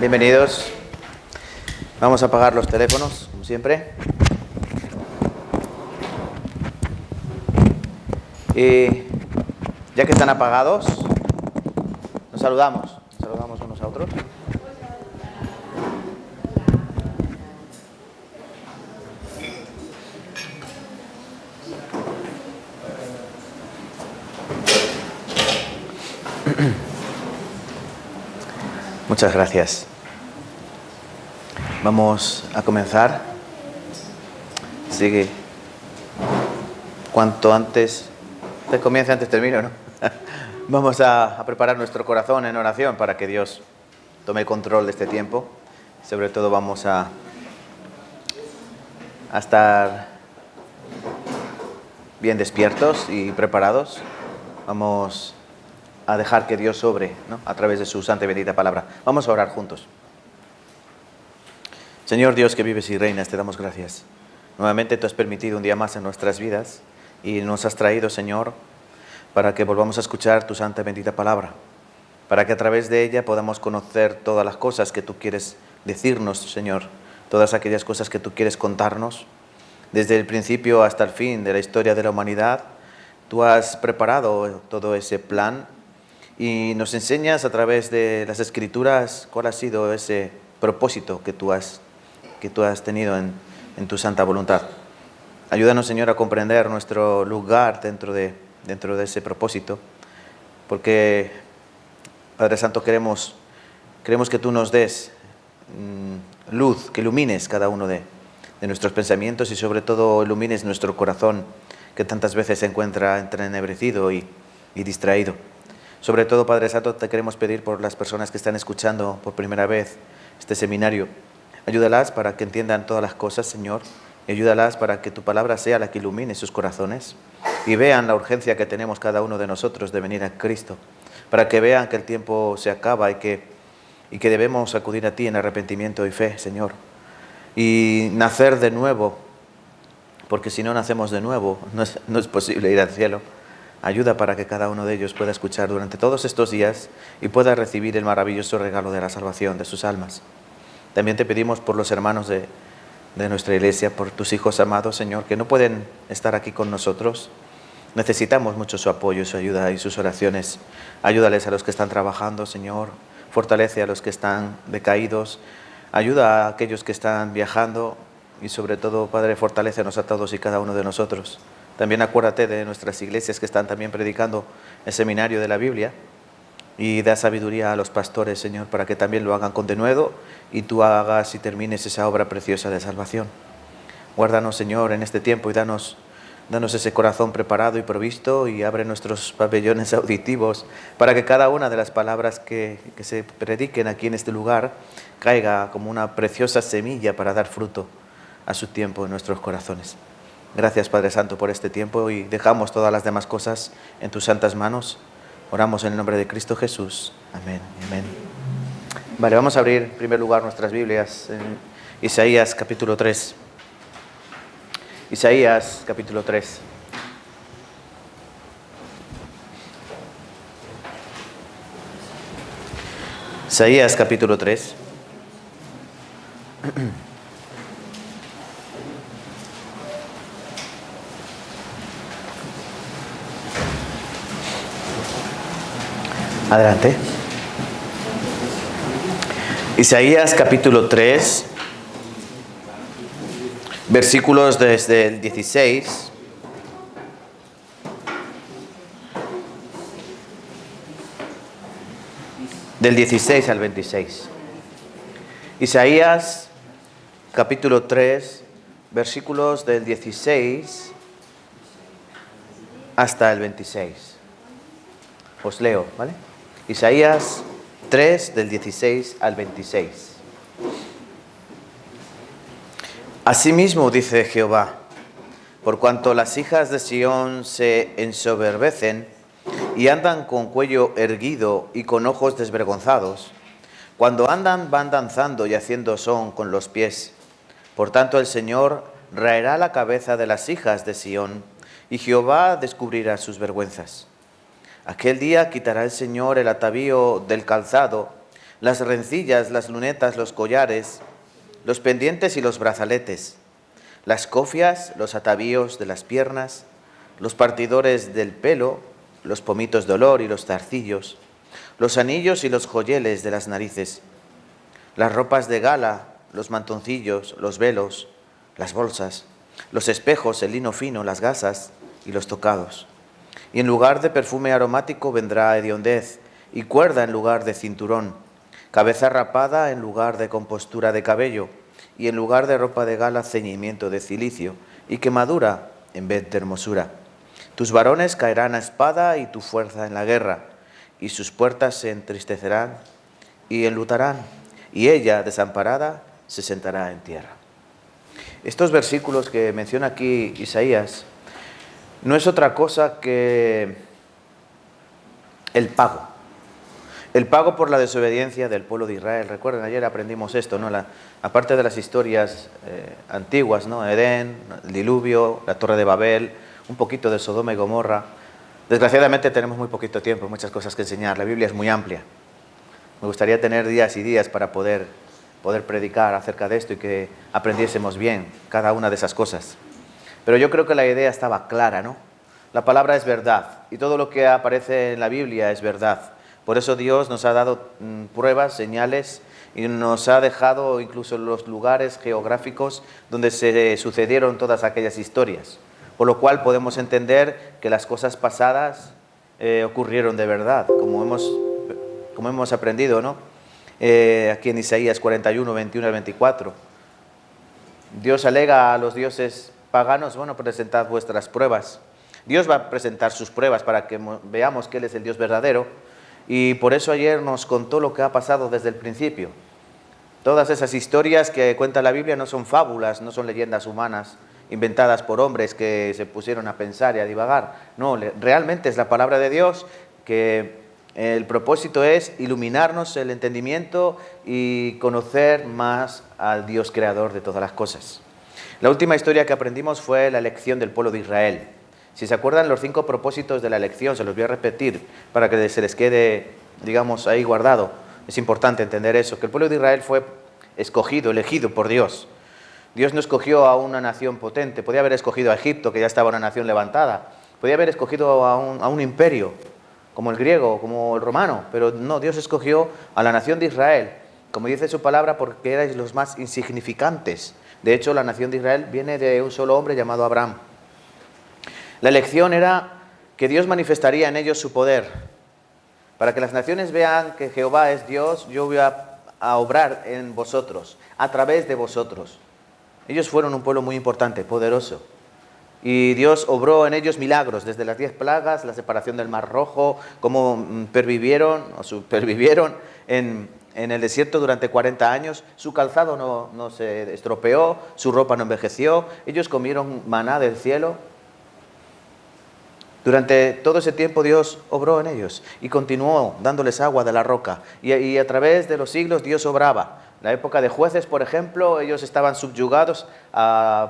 Bienvenidos. Vamos a apagar los teléfonos, como siempre. Y ya que están apagados, nos saludamos unos a otros. Muchas gracias. Vamos a comenzar. Así que cuanto antes comience, antes termino, ¿no? Vamos a preparar nuestro corazón en oración para que Dios tome el control de este tiempo. Sobre todo vamos a estar bien despiertos y preparados. Vamos a dejar que Dios obre, ¿no?, a través de su santa y bendita palabra. Vamos a orar juntos. Señor Dios que vives y reinas, te damos gracias. Nuevamente tú has permitido un día más en nuestras vidas y nos has traído, Señor, para que volvamos a escuchar tu santa y bendita palabra, para que a través de ella podamos conocer todas las cosas que tú quieres decirnos, Señor, todas aquellas cosas que tú quieres contarnos. Desde el principio hasta el fin de la historia de la humanidad, tú has preparado todo ese plan y nos enseñas a través de las Escrituras cuál ha sido ese propósito que tú has tenido en tu santa voluntad. Ayúdanos, Señor, a comprender nuestro lugar dentro de ese propósito, porque, Padre Santo, queremos que tú nos des luz, que ilumines cada uno de nuestros pensamientos y sobre todo ilumines nuestro corazón, que tantas veces se encuentra entrenebrecido y distraído. Sobre todo, Padre Santo, te queremos pedir por las personas que están escuchando por primera vez este seminario. Ayúdalas para que entiendan todas las cosas, Señor, y ayúdalas para que tu palabra sea la que ilumine sus corazones y vean la urgencia que tenemos cada uno de nosotros de venir a Cristo, para que vean que el tiempo se acaba y que debemos acudir a ti en arrepentimiento y fe, Señor, y nacer de nuevo, porque si no nacemos de nuevo no es posible ir al cielo. Ayuda para que cada uno de ellos pueda escuchar durante todos estos días y pueda recibir el maravilloso regalo de la salvación de sus almas. También te pedimos por los hermanos de nuestra iglesia, por tus hijos amados, Señor, que no pueden estar aquí con nosotros. Necesitamos mucho su apoyo, su ayuda y sus oraciones. Ayúdales a los que están trabajando, Señor. Fortalece a los que están decaídos. Ayuda a aquellos que están viajando y sobre todo, Padre, fortalécenos a todos y cada uno de nosotros. También acuérdate de nuestras iglesias que están también predicando el seminario de la Biblia y da sabiduría a los pastores, Señor, para que también lo hagan con denuedo y tú hagas y termines esa obra preciosa de salvación. Guárdanos, Señor, en este tiempo y danos ese corazón preparado y provisto y abre nuestros pabellones auditivos para que cada una de las palabras que se prediquen aquí en este lugar caiga como una preciosa semilla para dar fruto a su tiempo en nuestros corazones. Gracias, Padre Santo, por este tiempo y dejamos todas las demás cosas en tus santas manos. Oramos en el nombre de Cristo Jesús. Amén. Amén. Vale, vamos a abrir en primer lugar nuestras Biblias en Isaías capítulo 3. Isaías capítulo 3. Isaías capítulo 3. Adelante. Isaías capítulo 3, versículos desde el 16 del 16 al 26. Isaías capítulo 3, versículos del 16 hasta el 26. Os leo, ¿vale? Isaías 3, del 16 al 26. Asimismo dice Jehová, por cuanto las hijas de Sión se ensoberbecen y andan con cuello erguido y con ojos desvergonzados, cuando andan van danzando y haciendo son con los pies. Por tanto el Señor raerá la cabeza de las hijas de Sión y Jehová descubrirá sus vergüenzas. Aquel día quitará el Señor el atavío del calzado las rencillas, las lunetas, los collares, los pendientes y los brazaletes, las cofias, los atavíos de las piernas, los partidores del pelo, los pomitos de olor y los zarcillos, los anillos y los joyeles de las narices, las ropas de gala, los mantoncillos, los velos, las bolsas, los espejos, el lino fino, las gasas y los tocados. Y en lugar de perfume aromático vendrá hediondez, y cuerda en lugar de cinturón, cabeza rapada en lugar de compostura de cabello, y en lugar de ropa de gala ceñimiento de cilicio, y quemadura en vez de hermosura. Tus varones caerán a espada y tu fuerza en la guerra, y sus puertas se entristecerán y enlutarán, y ella, desamparada, se sentará en tierra. Estos versículos que menciona aquí Isaías no es otra cosa que el pago por la desobediencia del pueblo de Israel. Recuerden, ayer aprendimos esto, ¿no? Aparte de las historias antiguas, ¿no? Edén, el diluvio, la Torre de Babel, un poquito de Sodoma y Gomorra. Desgraciadamente tenemos muy poquito tiempo, muchas cosas que enseñar. La Biblia es muy amplia. Me gustaría tener días y días para poder predicar acerca de esto y que aprendiésemos bien cada una de esas cosas. Pero yo creo que la idea estaba clara, ¿no? La palabra es verdad y todo lo que aparece en la Biblia es verdad. Por eso Dios nos ha dado pruebas, señales y nos ha dejado incluso los lugares geográficos donde se sucedieron todas aquellas historias. Por lo cual podemos entender que las cosas pasadas ocurrieron de verdad, como hemos aprendido, ¿no? Aquí en Isaías 41, 21 al 24. Dios alega a los dioses paganos, bueno, presentad vuestras pruebas. Dios va a presentar sus pruebas para que veamos que Él es el Dios verdadero. Y por eso ayer nos contó lo que ha pasado desde el principio. Todas esas historias que cuenta la Biblia no son fábulas, no son leyendas humanas inventadas por hombres que se pusieron a pensar y a divagar. No, realmente es la palabra de Dios, que el propósito es iluminarnos el entendimiento y conocer más al Dios creador de todas las cosas. La última historia que aprendimos fue la elección del pueblo de Israel. Si se acuerdan, los 5 propósitos de la elección, se los voy a repetir para que se les quede, digamos, ahí guardado. Es importante entender eso, que el pueblo de Israel fue escogido, elegido por Dios. Dios no escogió a una nación potente, podía haber escogido a Egipto, que ya estaba una nación levantada, podía haber escogido a un imperio, como el griego, como el romano, pero no, Dios escogió a la nación de Israel, como dice su palabra, porque erais los más insignificantes. De hecho, la nación de Israel viene de un solo hombre llamado Abraham. La elección era que Dios manifestaría en ellos su poder. Para que las naciones vean que Jehová es Dios, yo voy a obrar en vosotros, a través de vosotros. Ellos fueron un pueblo muy importante, poderoso. Y Dios obró en ellos milagros, desde las 10 plagas, la separación del Mar Rojo, cómo supervivieron en el desierto durante 40 años. Su calzado no se estropeó, su ropa no envejeció, ellos comieron maná del cielo. Durante todo ese tiempo Dios obró en ellos y continuó dándoles agua de la roca. Y a través de los siglos Dios obraba. En la época de jueces, por ejemplo, ellos estaban subyugados,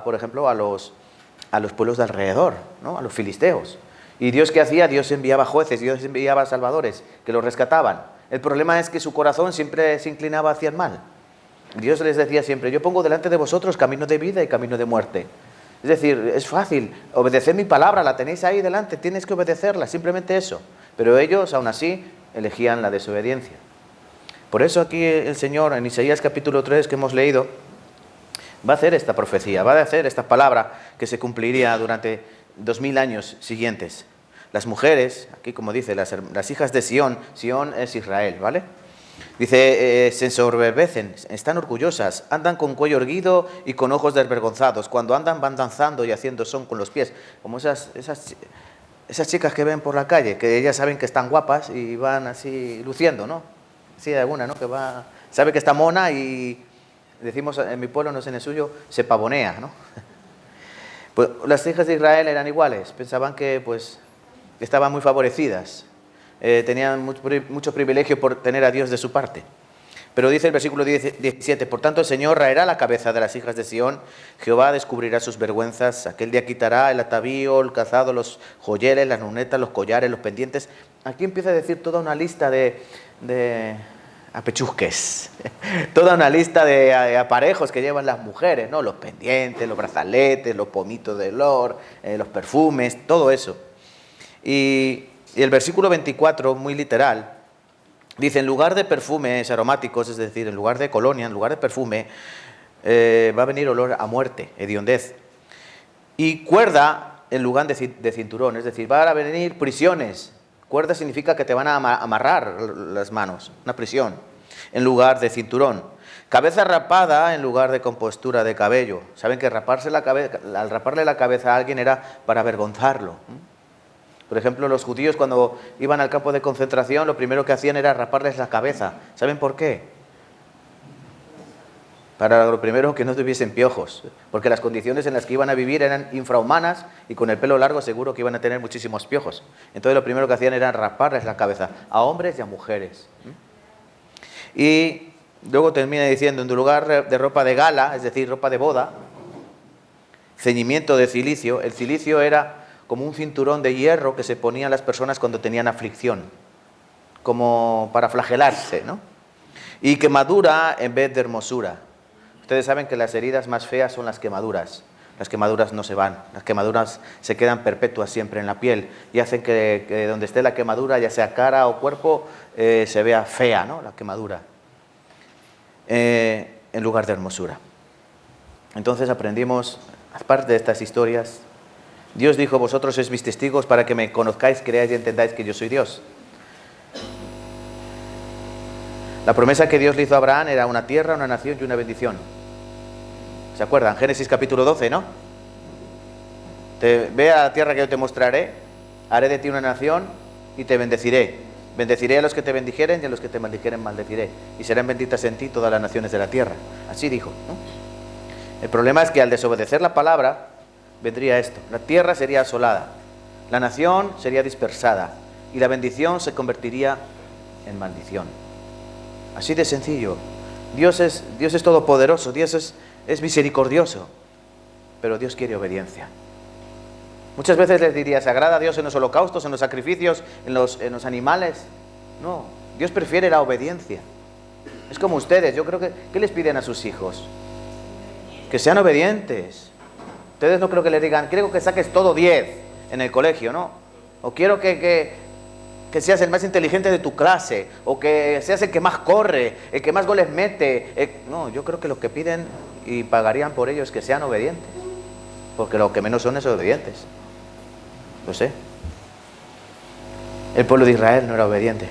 por ejemplo, a los pueblos de alrededor, ¿no? A los filisteos. ¿Y Dios qué hacía? Dios enviaba jueces, Dios enviaba salvadores que los rescataban. El problema es que su corazón siempre se inclinaba hacia el mal. Dios les decía siempre, yo pongo delante de vosotros camino de vida y camino de muerte. Es decir, es fácil, obedecer mi palabra, la tenéis ahí delante, tienes que obedecerla, simplemente eso. Pero ellos, aún así, elegían la desobediencia. Por eso aquí el Señor, en Isaías capítulo 3 que hemos leído, va a hacer esta profecía, va a hacer esta palabra que se cumpliría durante 2000 años siguientes. Las mujeres, aquí como dice, las hijas de Sión, Sión es Israel, ¿vale? Dice, se ensoberbecen, están orgullosas, andan con cuello erguido y con ojos desvergonzados. Cuando andan van danzando y haciendo son con los pies, como esas chicas que ven por la calle, que ellas saben que están guapas y van así luciendo, ¿no? Sí, hay alguna, ¿no? Que sabe que está mona y decimos en mi pueblo, no sé en el suyo, se pavonea, ¿no? Pues las hijas de Israel eran iguales, pensaban que pues estaban muy favorecidas. Tenían mucho privilegio por tener a Dios de su parte. Pero dice el versículo 17, por tanto el Señor raerá la cabeza de las hijas de Sión, Jehová descubrirá sus vergüenzas, aquel día quitará el atavío, el calzado, los joyeles, las lunetas, los collares, los pendientes. Aquí empieza a decir toda una lista de apechusques. Toda una lista de aparejos que llevan las mujeres, ¿no? Los pendientes, los brazaletes, los pomitos de olor, los perfumes, todo eso. Y el versículo 24, muy literal, dice, en lugar de perfumes aromáticos, es decir, en lugar de colonia, en lugar de perfume, va a venir olor a muerte, hediondez. Y cuerda en lugar de cinturón, es decir, van a venir prisiones. Cuerda significa que te van a amarrar las manos, una prisión, en lugar de cinturón. Cabeza rapada en lugar de compostura de cabello. Saben que al raparle la cabeza a alguien era para avergonzarlo. Por ejemplo, los judíos cuando iban al campo de concentración, lo primero que hacían era raparles la cabeza. ¿Saben por qué? Para lo primero, que no tuviesen piojos, porque las condiciones en las que iban a vivir eran infrahumanas y con el pelo largo seguro que iban a tener muchísimos piojos. Entonces lo primero que hacían era raparles la cabeza, a hombres y a mujeres. Y luego termina diciendo, en lugar de ropa de gala, es decir, ropa de boda, ceñimiento de cilicio. El cilicio era como un cinturón de hierro que se ponían las personas cuando tenían aflicción, como para flagelarse, ¿no? Y quemadura en vez de hermosura. Ustedes saben que las heridas más feas son las quemaduras. Las quemaduras no se van, las quemaduras se quedan perpetuas siempre en la piel y hacen que donde esté la quemadura, ya sea cara o cuerpo, se vea fea, ¿no? La quemadura, en lugar de hermosura. Entonces aprendimos, aparte de estas historias, Dios dijo, vosotros sois mis testigos para que me conozcáis, creáis y entendáis que yo soy Dios. La promesa que Dios le hizo a Abraham era una tierra, una nación y una bendición. ¿Se acuerdan? Génesis capítulo 12, ¿no? Ve a la tierra que yo te mostraré, haré de ti una nación y te bendeciré. Bendeciré a los que te bendijeren y a los que te maldijeren maldeciré. Y serán benditas en ti todas las naciones de la tierra. Así dijo, ¿no? El problema es que al desobedecer la palabra, vendría esto. La tierra sería asolada, la nación sería dispersada y la bendición se convertiría en maldición. Así de sencillo. Dios es todopoderoso, Dios es misericordioso, pero Dios quiere obediencia. Muchas veces les diría, ¿se agrada a Dios en los holocaustos, en los sacrificios, en los animales? No, Dios prefiere la obediencia. Es como ustedes, yo creo que, ¿qué les piden a sus hijos? Que sean obedientes. Ustedes no creo que les digan, quiero que saques todo 10 en el colegio, ¿no? O quiero que seas el más inteligente de tu clase, o que seas el que más corre, el que más goles mete. No, yo creo que lo que piden y pagarían por ello es que sean obedientes, porque lo que menos son es obedientes. Lo sé. El pueblo de Israel no era obediente.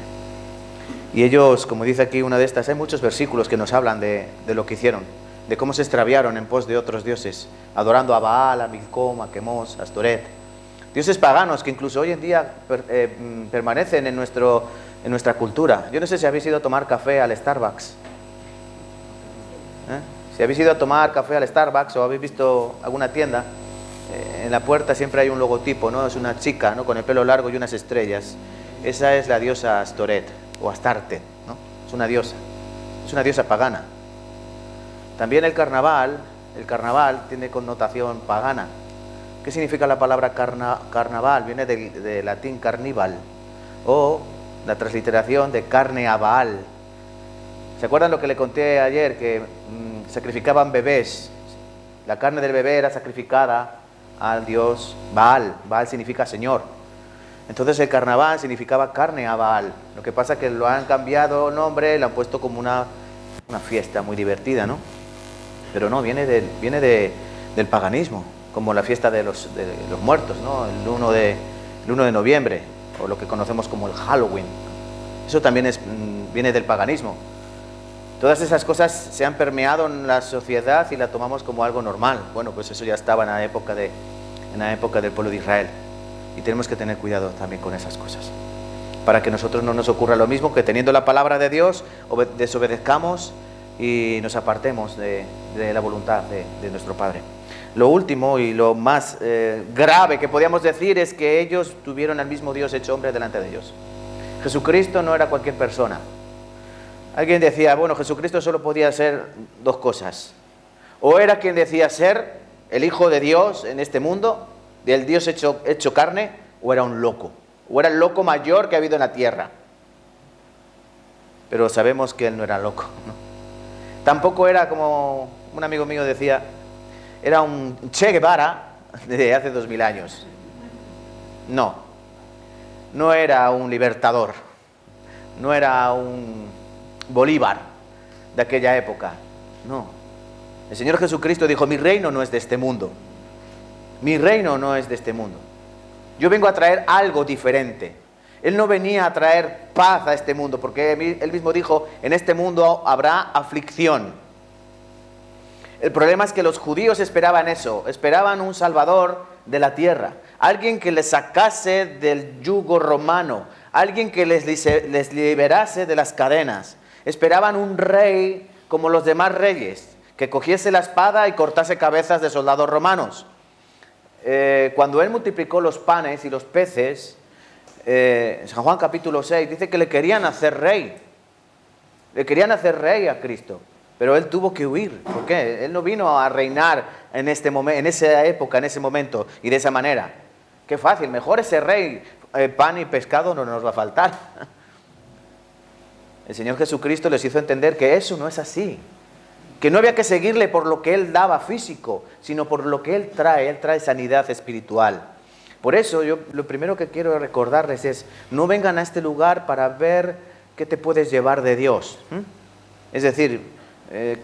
Y ellos, como dice aquí una de estas, hay muchos versículos que nos hablan de lo que hicieron, de cómo se extraviaron en pos de otros dioses, adorando a Baal, a Milcom, a Quemos, a Astoret. Dioses paganos que incluso hoy en día permanecen en nuestra cultura. Yo no sé si habéis ido a tomar café al Starbucks. Si habéis ido a tomar café al Starbucks o habéis visto alguna tienda, en la puerta siempre hay un logotipo, ¿no? Es una chica, ¿no? Con el pelo largo y unas estrellas. Esa es la diosa Astoret o Astarte, ¿no? Es una diosa pagana. También el carnaval tiene connotación pagana. ¿Qué significa la palabra carnaval? Viene del latín carnival, o la transliteración de carne a Baal. ¿Se acuerdan lo que le conté ayer? Que sacrificaban bebés. La carne del bebé era sacrificada al dios Baal. Baal significa Señor. Entonces el carnaval significaba carne a Baal. Lo que pasa es que lo han cambiado nombre, lo han puesto como una fiesta muy divertida, ¿no? Pero no, viene del paganismo, como la fiesta de los muertos, ¿no? El 1 de noviembre, o lo que conocemos como el Halloween. Eso también viene del paganismo. Todas esas cosas se han permeado en la sociedad y la tomamos como algo normal. Bueno, pues eso ya estaba en la época del pueblo de Israel. Y tenemos que tener cuidado también con esas cosas, para que nosotros no nos ocurra lo mismo, que teniendo la palabra de Dios, desobedezcamos y nos apartemos de la voluntad de nuestro Padre. Lo último y lo más grave que podíamos decir es que ellos tuvieron al mismo Dios hecho hombre delante de ellos. Jesucristo no era cualquier persona. Alguien decía, bueno, Jesucristo solo podía ser dos cosas. O era quien decía ser el Hijo de Dios en este mundo, del Dios hecho carne, o era un loco. O era el loco mayor que ha habido en la tierra. pero sabemos que él no era loco, ¿no? Tampoco era, como un amigo mío decía, era un Che Guevara de hace 2000 años. No era un libertador, no era un Bolívar de aquella época, no. El Señor Jesucristo dijo: mi reino no es de este mundo, mi reino no es de este mundo. Yo vengo a traer algo diferente. Él no venía a traer paz a este mundo, porque él mismo dijo: en este mundo habrá aflicción. El problema es que los judíos esperaban eso, esperaban un salvador de la tierra, alguien que les sacase del yugo romano, alguien que les liberase de las cadenas. Esperaban un rey como los demás reyes, que cogiese la espada y cortase cabezas de soldados romanos. Cuando él multiplicó los panes y los peces, San Juan capítulo 6 dice que le querían hacer rey. Le querían hacer rey a Cristo, pero él tuvo que huir. ¿Por qué? Él no vino a reinar en esa época, en ese momento y de esa manera. Qué fácil, mejor ese rey, pan y pescado no nos va a faltar. El Señor Jesucristo les hizo entender que eso no es así, que no había que seguirle por lo que Él daba físico, sino por lo que Él trae sanidad espiritual. Por eso yo lo primero que quiero recordarles es: no vengan a este lugar para ver qué te puedes llevar de Dios. Es decir,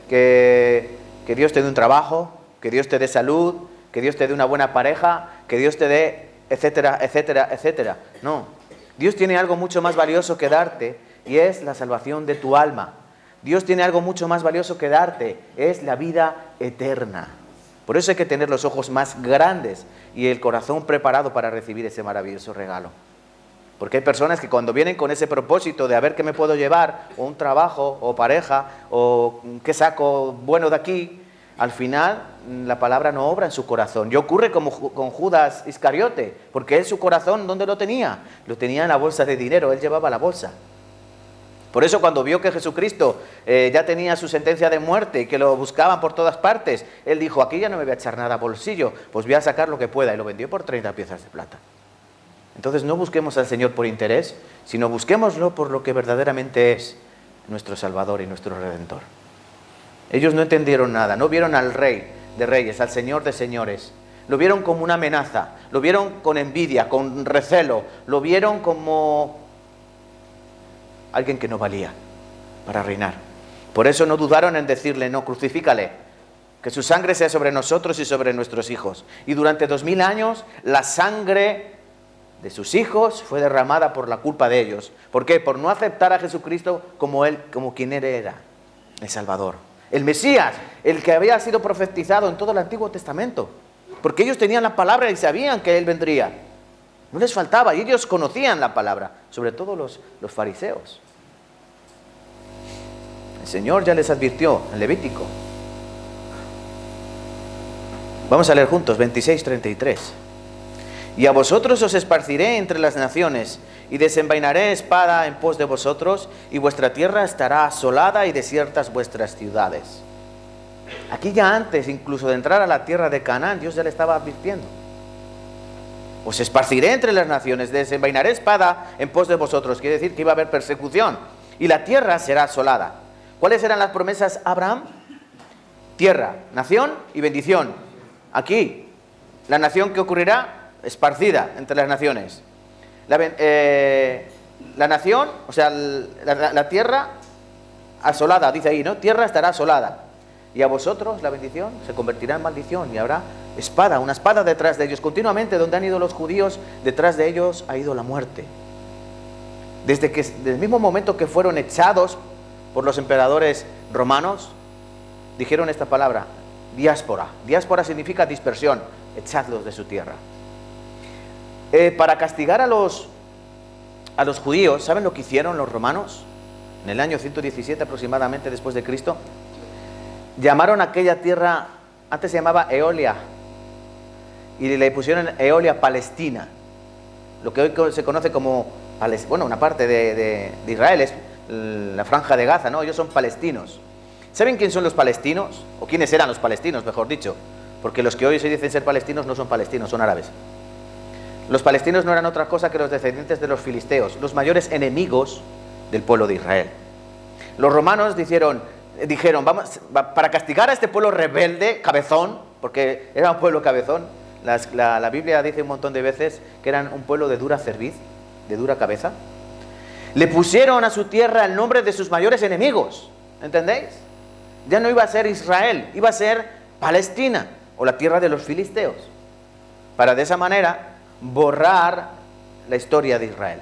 que Dios te dé un trabajo, que Dios te dé salud, que Dios te dé una buena pareja, que Dios te dé, etcétera, etcétera, etcétera. No, Dios tiene algo mucho más valioso que darte, y es la salvación de tu alma. Dios tiene algo mucho más valioso que darte, es la vida eterna. Por eso hay que tener los ojos más grandes y el corazón preparado para recibir ese maravilloso regalo. Porque hay personas que cuando vienen con ese propósito de a ver qué me puedo llevar, o un trabajo, o pareja, o qué saco bueno de aquí, al final la palabra no obra en su corazón. Y ocurre como con Judas Iscariote, porque él su corazón, ¿dónde lo tenía? Lo tenía en la bolsa de dinero, él llevaba la bolsa. Por eso cuando vio que Jesucristo ya tenía su sentencia de muerte y que lo buscaban por todas partes, él dijo: aquí ya no me voy a echar nada a bolsillo, pues voy a sacar lo que pueda, y lo vendió por 30 piezas de plata. Entonces no busquemos al Señor por interés, sino busquémoslo por lo que verdaderamente es nuestro Salvador y nuestro Redentor. Ellos no entendieron nada, no vieron al Rey de Reyes, al Señor de Señores. Lo vieron como una amenaza, lo vieron con envidia, con recelo, lo vieron como alguien que no valía para reinar. Por eso no dudaron en decirle: no, crucifícale, que su sangre sea sobre nosotros y sobre nuestros hijos. Y durante 2000 años la sangre de sus hijos fue derramada por la culpa de ellos. ¿Por qué? Por no aceptar a Jesucristo como quien él era, el Salvador, el Mesías, el que había sido profetizado en todo el Antiguo Testamento. Porque ellos tenían la palabra y sabían que Él vendría. No les faltaba, y ellos conocían la palabra, sobre todo los fariseos. El Señor ya les advirtió en Levítico. Vamos a leer juntos, 26:33. Y a vosotros os esparciré entre las naciones, y desenvainaré espada en pos de vosotros, y vuestra tierra estará asolada y desiertas vuestras ciudades. Aquí ya antes incluso de entrar a la tierra de Canaán, Dios ya le estaba advirtiendo. Os esparciré entre las naciones, desenvainaré espada en pos de vosotros. Quiere decir que iba a haber persecución, y la tierra será asolada. ¿Cuáles eran las promesas a Abraham? Tierra, nación y bendición. Aquí, la nación que ocurrirá, esparcida entre las naciones. La nación, o sea, la tierra asolada, dice ahí, ¿no? Tierra estará asolada. Y a vosotros la bendición se convertirá en maldición, y habrá espada, una espada detrás de ellos. Continuamente, donde han ido los judíos, detrás de ellos ha ido la muerte. Desde el mismo momento que fueron echados por los emperadores romanos, dijeron esta palabra: diáspora. Diáspora significa dispersión, echadlos de su tierra. Para castigar a los judíos, ¿saben lo que hicieron los romanos? En el año 117 aproximadamente después de Cristo, llamaron a aquella tierra, antes se llamaba Eolia, y le pusieron Eolia Palestina, lo que hoy se conoce como, una parte de Israel es la franja de Gaza, ¿no? Ellos son palestinos. ¿Saben quién son los palestinos? O quiénes eran los palestinos, mejor dicho, porque los que hoy se dicen ser palestinos no son palestinos, son árabes. Los palestinos no eran otra cosa que los descendientes de los filisteos, los mayores enemigos del pueblo de Israel. Los romanos dijeron, vamos, para castigar a este pueblo rebelde, cabezón, porque era un pueblo cabezón, la Biblia dice un montón de veces que eran un pueblo de dura cerviz, de dura cabeza, le pusieron a su tierra el nombre de sus mayores enemigos, ¿entendéis? Ya no iba a ser Israel, iba a ser Palestina, o la tierra de los filisteos, para de esa manera borrar la historia de Israel.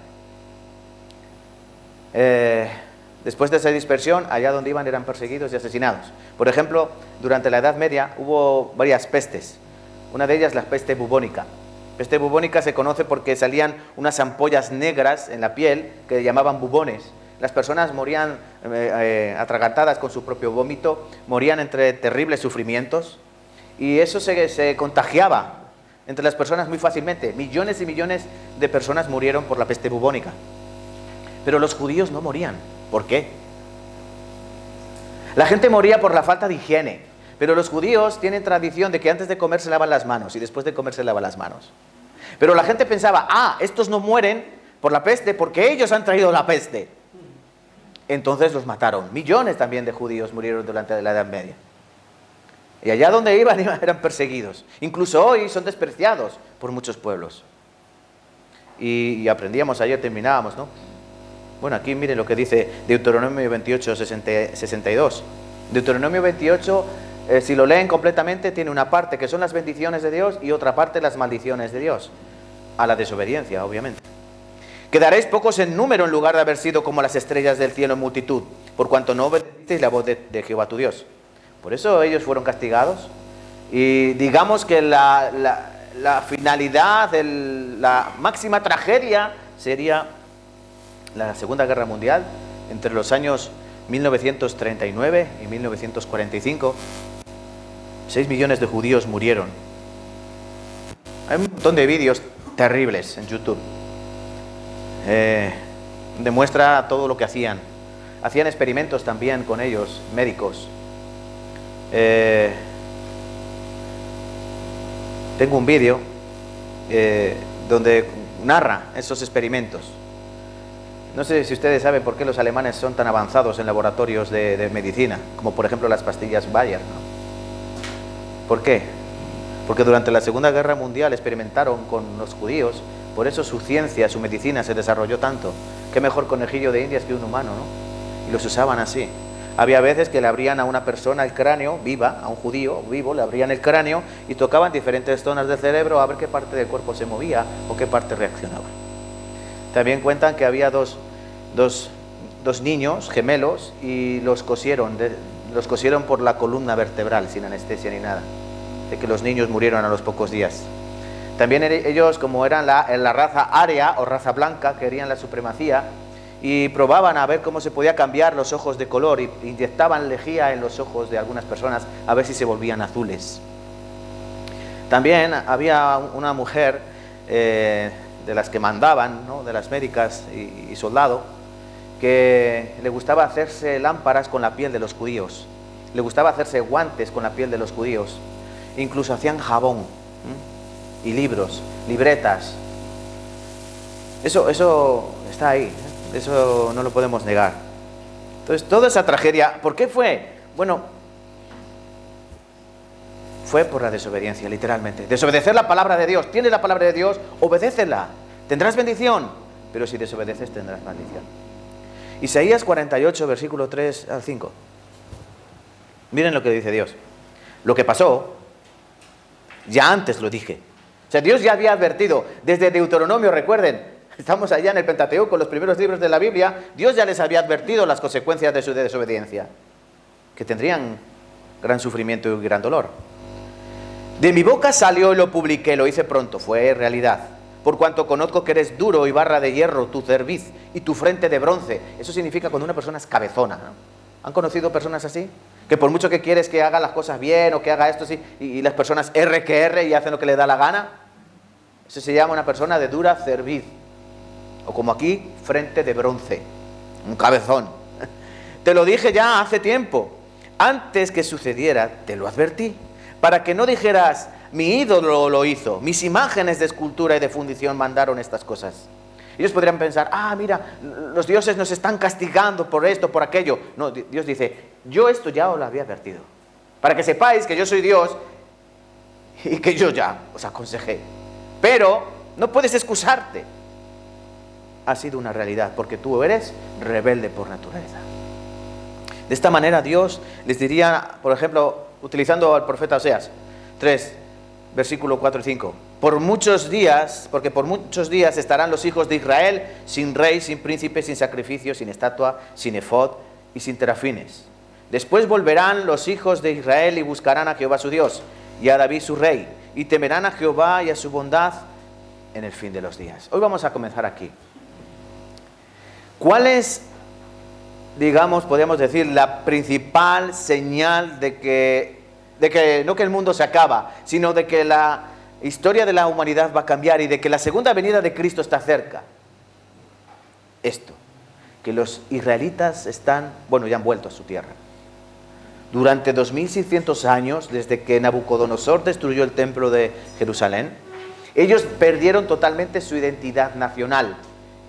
Después de esa dispersión, allá donde iban eran perseguidos y asesinados. Por ejemplo, durante la Edad Media hubo varias pestes. Una de ellas la peste bubónica. Peste bubónica se conoce porque salían unas ampollas negras en la piel que llamaban bubones. Las personas morían atragantadas con su propio vómito, morían entre terribles sufrimientos y eso se contagiaba entre las personas muy fácilmente. Millones y millones de personas murieron por la peste bubónica. Pero los judíos no morían. ¿Por qué? La gente moría por la falta de higiene, pero los judíos tienen tradición de que antes de comer se lavan las manos y después de comer se lavan las manos. Pero la gente pensaba, estos no mueren por la peste porque ellos han traído la peste. Entonces los mataron. Millones también de judíos murieron durante la Edad Media. Y allá donde iban eran perseguidos. Incluso hoy son despreciados por muchos pueblos. Y aprendíamos ayer, terminábamos, ¿no? Bueno, aquí miren lo que dice Deuteronomio 28, 62. Deuteronomio 28, si lo leen completamente, tiene una parte que son las bendiciones de Dios y otra parte las maldiciones de Dios. A la desobediencia, obviamente. Quedaréis pocos en número en lugar de haber sido como las estrellas del cielo en multitud, por cuanto no obedecisteis la voz de Jehová tu Dios. Por eso ellos fueron castigados. Y digamos que la finalidad, la máxima tragedia sería la Segunda Guerra Mundial, entre los años 1939 y 1945. 6 millones de judíos murieron. Hay un montón de vídeos terribles en YouTube. Demuestra todo lo que hacían. Hacían experimentos también con ellos, médicos. Tengo un vídeo donde narra esos experimentos. No sé si ustedes saben por qué los alemanes son tan avanzados en laboratorios de medicina, como por ejemplo las pastillas Bayer, ¿no? ¿Por qué? Porque durante la Segunda Guerra Mundial experimentaron con los judíos, por eso su ciencia, su medicina se desarrolló tanto. Qué mejor conejillo de indias que un humano, ¿no? Y los usaban así. Había veces que le abrían a una persona el cráneo, viva, a un judío vivo, le abrían el cráneo y tocaban diferentes zonas del cerebro a ver qué parte del cuerpo se movía o qué parte reaccionaba. También cuentan que había dos niños gemelos y los cosieron por la columna vertebral sin anestesia ni nada, de que los niños murieron a los pocos días. También ellos, como eran la raza aria o raza blanca, querían la supremacía y probaban a ver cómo se podía cambiar los ojos de color y inyectaban lejía en los ojos de algunas personas a ver si se volvían azules. También había una mujer de las que mandaban, ¿no?, de las médicas y soldado, que le gustaba hacerse lámparas con la piel de los judíos, le gustaba hacerse guantes con la piel de los judíos, incluso hacían jabón y libros, libretas. Eso está ahí, eso no lo podemos negar. Entonces, toda esa tragedia, ¿por qué fue? Bueno, fue por la desobediencia, literalmente. Desobedecer la palabra de Dios. Tienes la palabra de Dios, obedécela. Tendrás bendición, pero si desobedeces tendrás maldición. Isaías 48, versículo 3 al 5. Miren lo que dice Dios. Lo que pasó, ya antes lo dije. O sea, Dios ya había advertido, desde Deuteronomio, recuerden, estamos allá en el Pentateuco, los primeros libros de la Biblia, Dios ya les había advertido las consecuencias de su desobediencia, que tendrían gran sufrimiento y gran dolor. De mi boca salió y lo publiqué, lo hice pronto, fue realidad. Por cuanto conozco que eres duro y barra de hierro, tu cerviz y tu frente de bronce. Eso significa cuando una persona es cabezona, ¿no? ¿Han conocido personas así? Que por mucho que quieres que haga las cosas bien o que haga esto así, y las personas R que R y hacen lo que le da la gana. Eso se llama una persona de dura cerviz. O como aquí, frente de bronce. Un cabezón. Te lo dije ya hace tiempo. Antes que sucediera, te lo advertí. Para que no dijeras, mi ídolo lo hizo, mis imágenes de escultura y de fundición mandaron estas cosas. Ellos podrían pensar, mira, los dioses nos están castigando por esto, por aquello. No, Dios dice, yo esto ya os lo había advertido, para que sepáis que yo soy Dios y que yo ya os aconsejé. Pero no puedes excusarte. Ha sido una realidad, porque tú eres rebelde por naturaleza. De esta manera Dios les diría, por ejemplo, utilizando al profeta Oseas 3, versículo 4 y 5. Porque por muchos días estarán los hijos de Israel sin rey, sin príncipe, sin sacrificio, sin estatua, sin efod y sin terafines. Después volverán los hijos de Israel y buscarán a Jehová su Dios y a David su rey, y temerán a Jehová y a su bondad en el fin de los días. Hoy vamos a comenzar aquí. ¿Cuál es, digamos, podríamos decir, la principal señal de que no que el mundo se acaba, sino de que la historia de la humanidad va a cambiar y de que la segunda venida de Cristo está cerca? Esto, que los israelitas ya han vuelto a su tierra. Durante 2600 años, desde que Nabucodonosor destruyó el templo de Jerusalén, ellos perdieron totalmente su identidad nacional.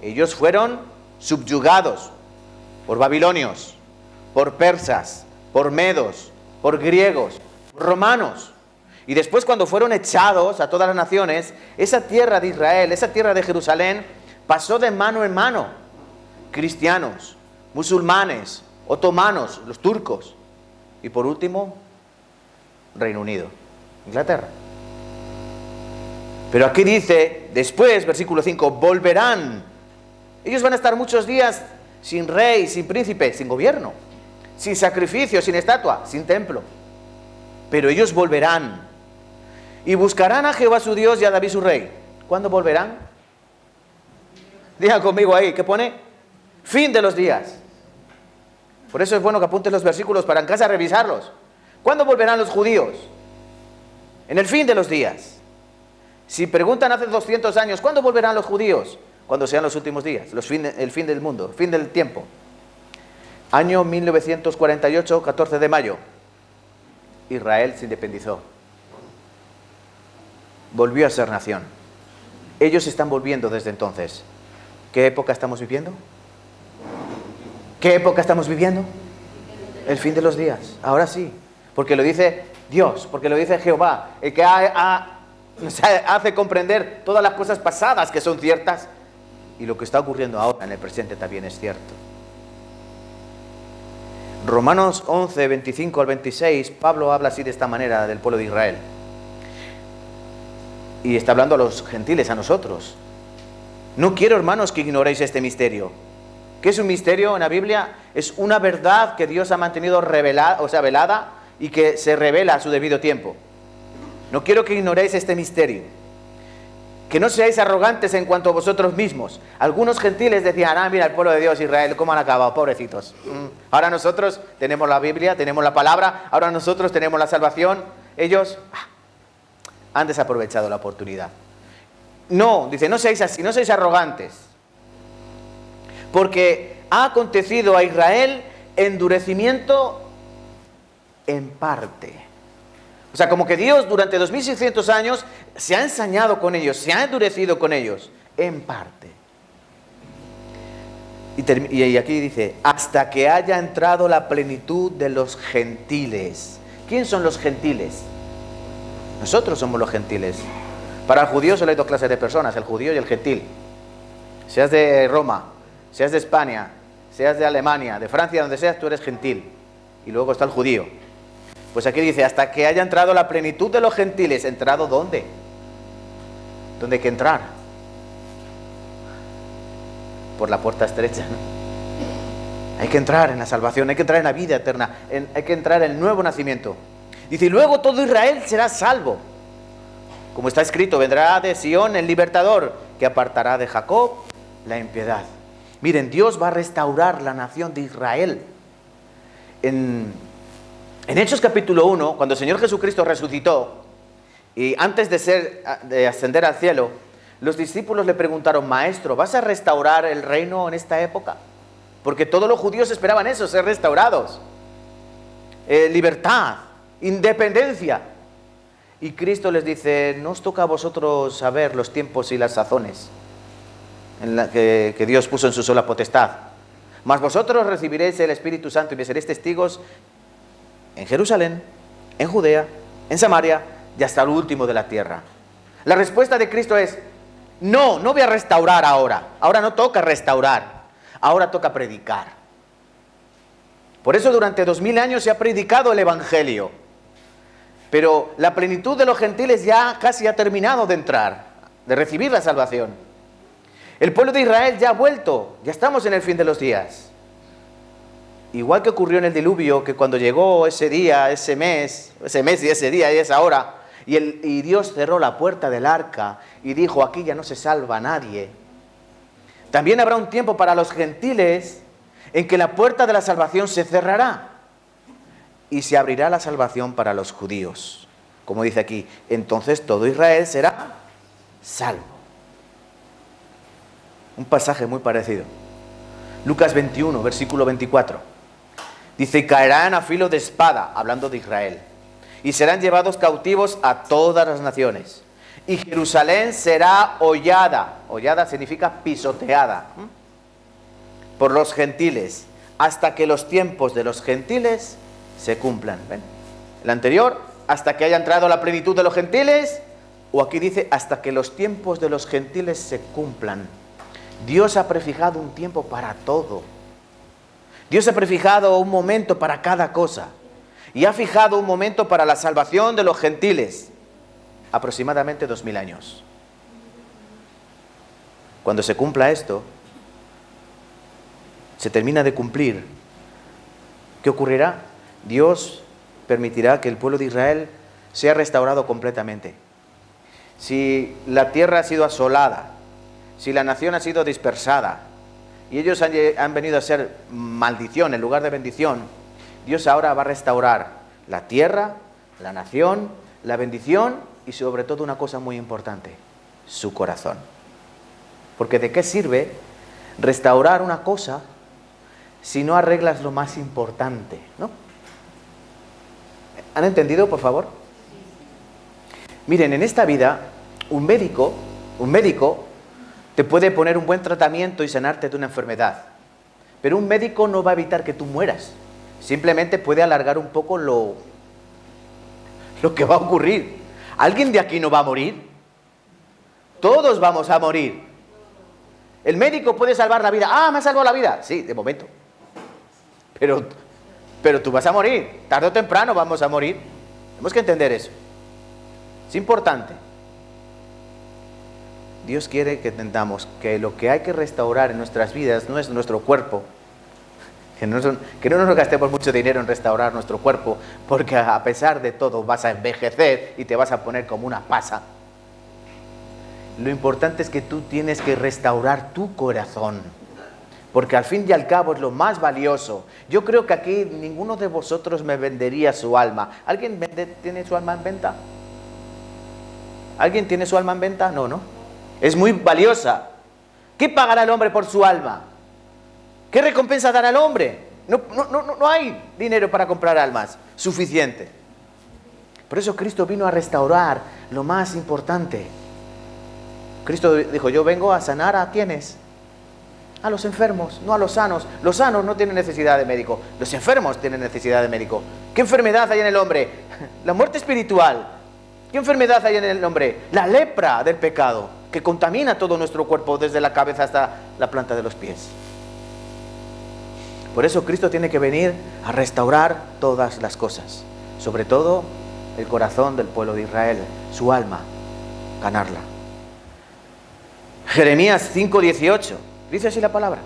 Ellos fueron subyugados por babilonios, por persas, por medos, por griegos, por romanos. Y después, cuando fueron echados a todas las naciones, esa tierra de Israel, esa tierra de Jerusalén, pasó de mano en mano. Cristianos, musulmanes, otomanos, los turcos. Y por último, Reino Unido, Inglaterra. Pero aquí dice, después, versículo 5, volverán. Ellos van a estar muchos días sin rey, sin príncipe, sin gobierno, sin sacrificio, sin estatua, sin templo. Pero ellos volverán y buscarán a Jehová su Dios y a David su rey. ¿Cuándo volverán? Digan conmigo ahí, ¿qué pone? Fin de los días. Por eso es bueno que apuntes los versículos para en casa revisarlos. ¿Cuándo volverán los judíos? En el fin de los días. Si preguntan hace 200 años, ¿cuándo volverán los judíos? Cuando sean los últimos días, el fin del mundo, el fin del tiempo. Año 1948, 14 de mayo. Israel se independizó. Volvió a ser nación. Ellos están volviendo desde entonces. ¿Qué época estamos viviendo? ¿Qué época estamos viviendo? El fin de los días. Ahora sí. Porque lo dice Dios, porque lo dice Jehová, el que nos hace comprender todas las cosas pasadas que son ciertas, y lo que está ocurriendo ahora en el presente también es cierto. Romanos 11, 25 al 26, Pablo habla así de esta manera del pueblo de Israel. Y está hablando a los gentiles, a nosotros. No quiero, hermanos, que ignoréis este misterio. ¿Qué es un misterio en la Biblia? Es una verdad que Dios ha mantenido velada y que se revela a su debido tiempo. No quiero que ignoréis este misterio. Que no seáis arrogantes en cuanto a vosotros mismos. Algunos gentiles decían, mira el pueblo de Dios, Israel, cómo han acabado, pobrecitos. Ahora nosotros tenemos la Biblia, tenemos la palabra, ahora nosotros tenemos la salvación. Ellos han desaprovechado la oportunidad. No, dice, no seáis así, no seáis arrogantes. Porque ha acontecido a Israel endurecimiento en parte. O sea, como que Dios durante 2600 años se ha ensañado con ellos, se ha endurecido con ellos, en parte. Y aquí dice, hasta que haya entrado la plenitud de los gentiles. ¿Quién son los gentiles? Nosotros somos los gentiles. Para el judío solo hay dos clases de personas, el judío y el gentil. Seas de Roma, seas de España, seas de Alemania, de Francia, donde seas, tú eres gentil. Y luego está el judío. Pues aquí dice, hasta que haya entrado la plenitud de los gentiles. ¿Entrado dónde? ¿Dónde hay que entrar? Por la puerta estrecha, ¿no? Hay que entrar en la salvación, hay que entrar en la vida eterna, hay que entrar en el nuevo nacimiento. Dice, y luego todo Israel será salvo. Como está escrito, vendrá de Sión el libertador, que apartará de Jacob la impiedad. Miren, Dios va a restaurar la nación de Israel. En Hechos capítulo 1, cuando el Señor Jesucristo resucitó, y antes de ascender al cielo, los discípulos le preguntaron, Maestro, ¿vas a restaurar el reino en esta época? Porque todos los judíos esperaban eso, ser restaurados. Libertad, independencia. Y Cristo les dice, no os toca a vosotros saber los tiempos y las sazones. que Dios puso en su sola potestad. Mas vosotros recibiréis el Espíritu Santo y me seréis testigos en Jerusalén, en Judea, en Samaria y hasta el último de la tierra. La respuesta de Cristo es: no voy a restaurar ahora. Ahora no toca restaurar, ahora toca predicar. Por eso durante 2000 años se ha predicado el Evangelio. Pero la plenitud de los gentiles ya casi ha terminado de entrar, de recibir la salvación. El pueblo de Israel ya ha vuelto, ya estamos en el fin de los días. Igual que ocurrió en el diluvio, que cuando llegó ese día, ese mes y ese día y esa hora, y Dios cerró la puerta del arca y dijo: aquí ya no se salva nadie. También habrá un tiempo para los gentiles en que la puerta de la salvación se cerrará y se abrirá la salvación para los judíos. Como dice aquí, entonces todo Israel será salvo. Un pasaje muy parecido. Lucas 21, versículo 24. Dice: y caerán a filo de espada, hablando de Israel, y serán llevados cautivos a todas las naciones. Y Jerusalén será hollada. Hollada significa pisoteada. Por los gentiles, hasta que los tiempos de los gentiles se cumplan. ¿Ven? El anterior, hasta que haya entrado la plenitud de los gentiles, o aquí dice, hasta que los tiempos de los gentiles se cumplan. Dios ha prefijado un tiempo para todo. Dios ha prefijado un momento para cada cosa. Y ha fijado un momento para la salvación de los gentiles. Aproximadamente 2000 años. Cuando se cumpla esto, se termina de cumplir, ¿qué ocurrirá? Dios permitirá que el pueblo de Israel sea restaurado completamente. Si la tierra ha sido asolada, si la nación ha sido dispersada, y ellos han venido a ser maldición en lugar de bendición, Dios ahora va a restaurar la tierra, la nación, la bendición y sobre todo una cosa muy importante, su corazón. Porque ¿de qué sirve restaurar una cosa si no arreglas lo más importante, ¿no? ¿Han entendido, por favor? Miren, en esta vida, un médico te puede poner un buen tratamiento y sanarte de una enfermedad. Pero un médico no va a evitar que tú mueras. Simplemente puede alargar un poco lo que va a ocurrir. ¿Alguien de aquí no va a morir? Todos vamos a morir. El médico puede salvar la vida. Ah, me ha salvado la vida. Sí, de momento. Pero tú vas a morir. Tarde o temprano vamos a morir. Tenemos que entender eso. Es importante. Dios quiere que entendamos que lo que hay que restaurar en nuestras vidas no es nuestro cuerpo. Que no nos gastemos mucho dinero en restaurar nuestro cuerpo, porque a pesar de todo vas a envejecer y te vas a poner como una pasa. Lo importante es que tú tienes que restaurar tu corazón, porque al fin y al cabo es lo más valioso. Yo creo que aquí ninguno de vosotros me vendería su alma. ¿Alguien tiene su alma en venta? ¿Alguien tiene su alma en venta? No, ¿no? Es muy valiosa. ¿Qué pagará el hombre por su alma? ¿Qué recompensa dará al hombre? No hay dinero para comprar almas suficiente. Por eso Cristo vino a restaurar lo más importante. Cristo dijo: yo vengo a sanar ¿a quiénes? A los enfermos, no a los sanos. Los sanos no tienen necesidad de médico. Los enfermos tienen necesidad de médico. ¿Qué enfermedad hay en el hombre? La muerte espiritual. ¿Qué enfermedad hay en el hombre? La lepra del pecado, que contamina todo nuestro cuerpo desde la cabeza hasta la planta de los pies. Por eso Cristo tiene que venir a restaurar todas las cosas, sobre todo el corazón del pueblo de Israel, su alma, ganarla. Jeremías 5:18, dice así la palabra: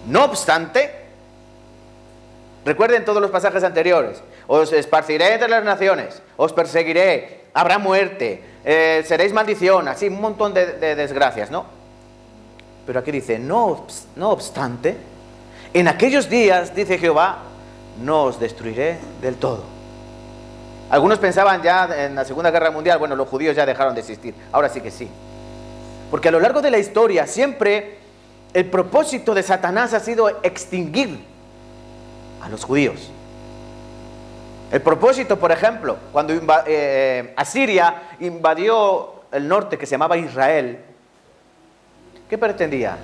no obstante, recuerden todos los pasajes anteriores, os esparciré entre las naciones, os perseguiré, habrá muerte, seréis maldición, así un montón de desgracias, ¿no? Pero aquí dice: no obstante, en aquellos días, dice Jehová, no os destruiré del todo. Algunos pensaban ya en la Segunda Guerra Mundial, bueno, los judíos ya dejaron de existir. Ahora sí que sí. Porque a lo largo de la historia siempre el propósito de Satanás ha sido extinguir a los judíos. El propósito, por ejemplo, cuando Asiria invadió el norte, que se llamaba Israel, ¿qué pretendía?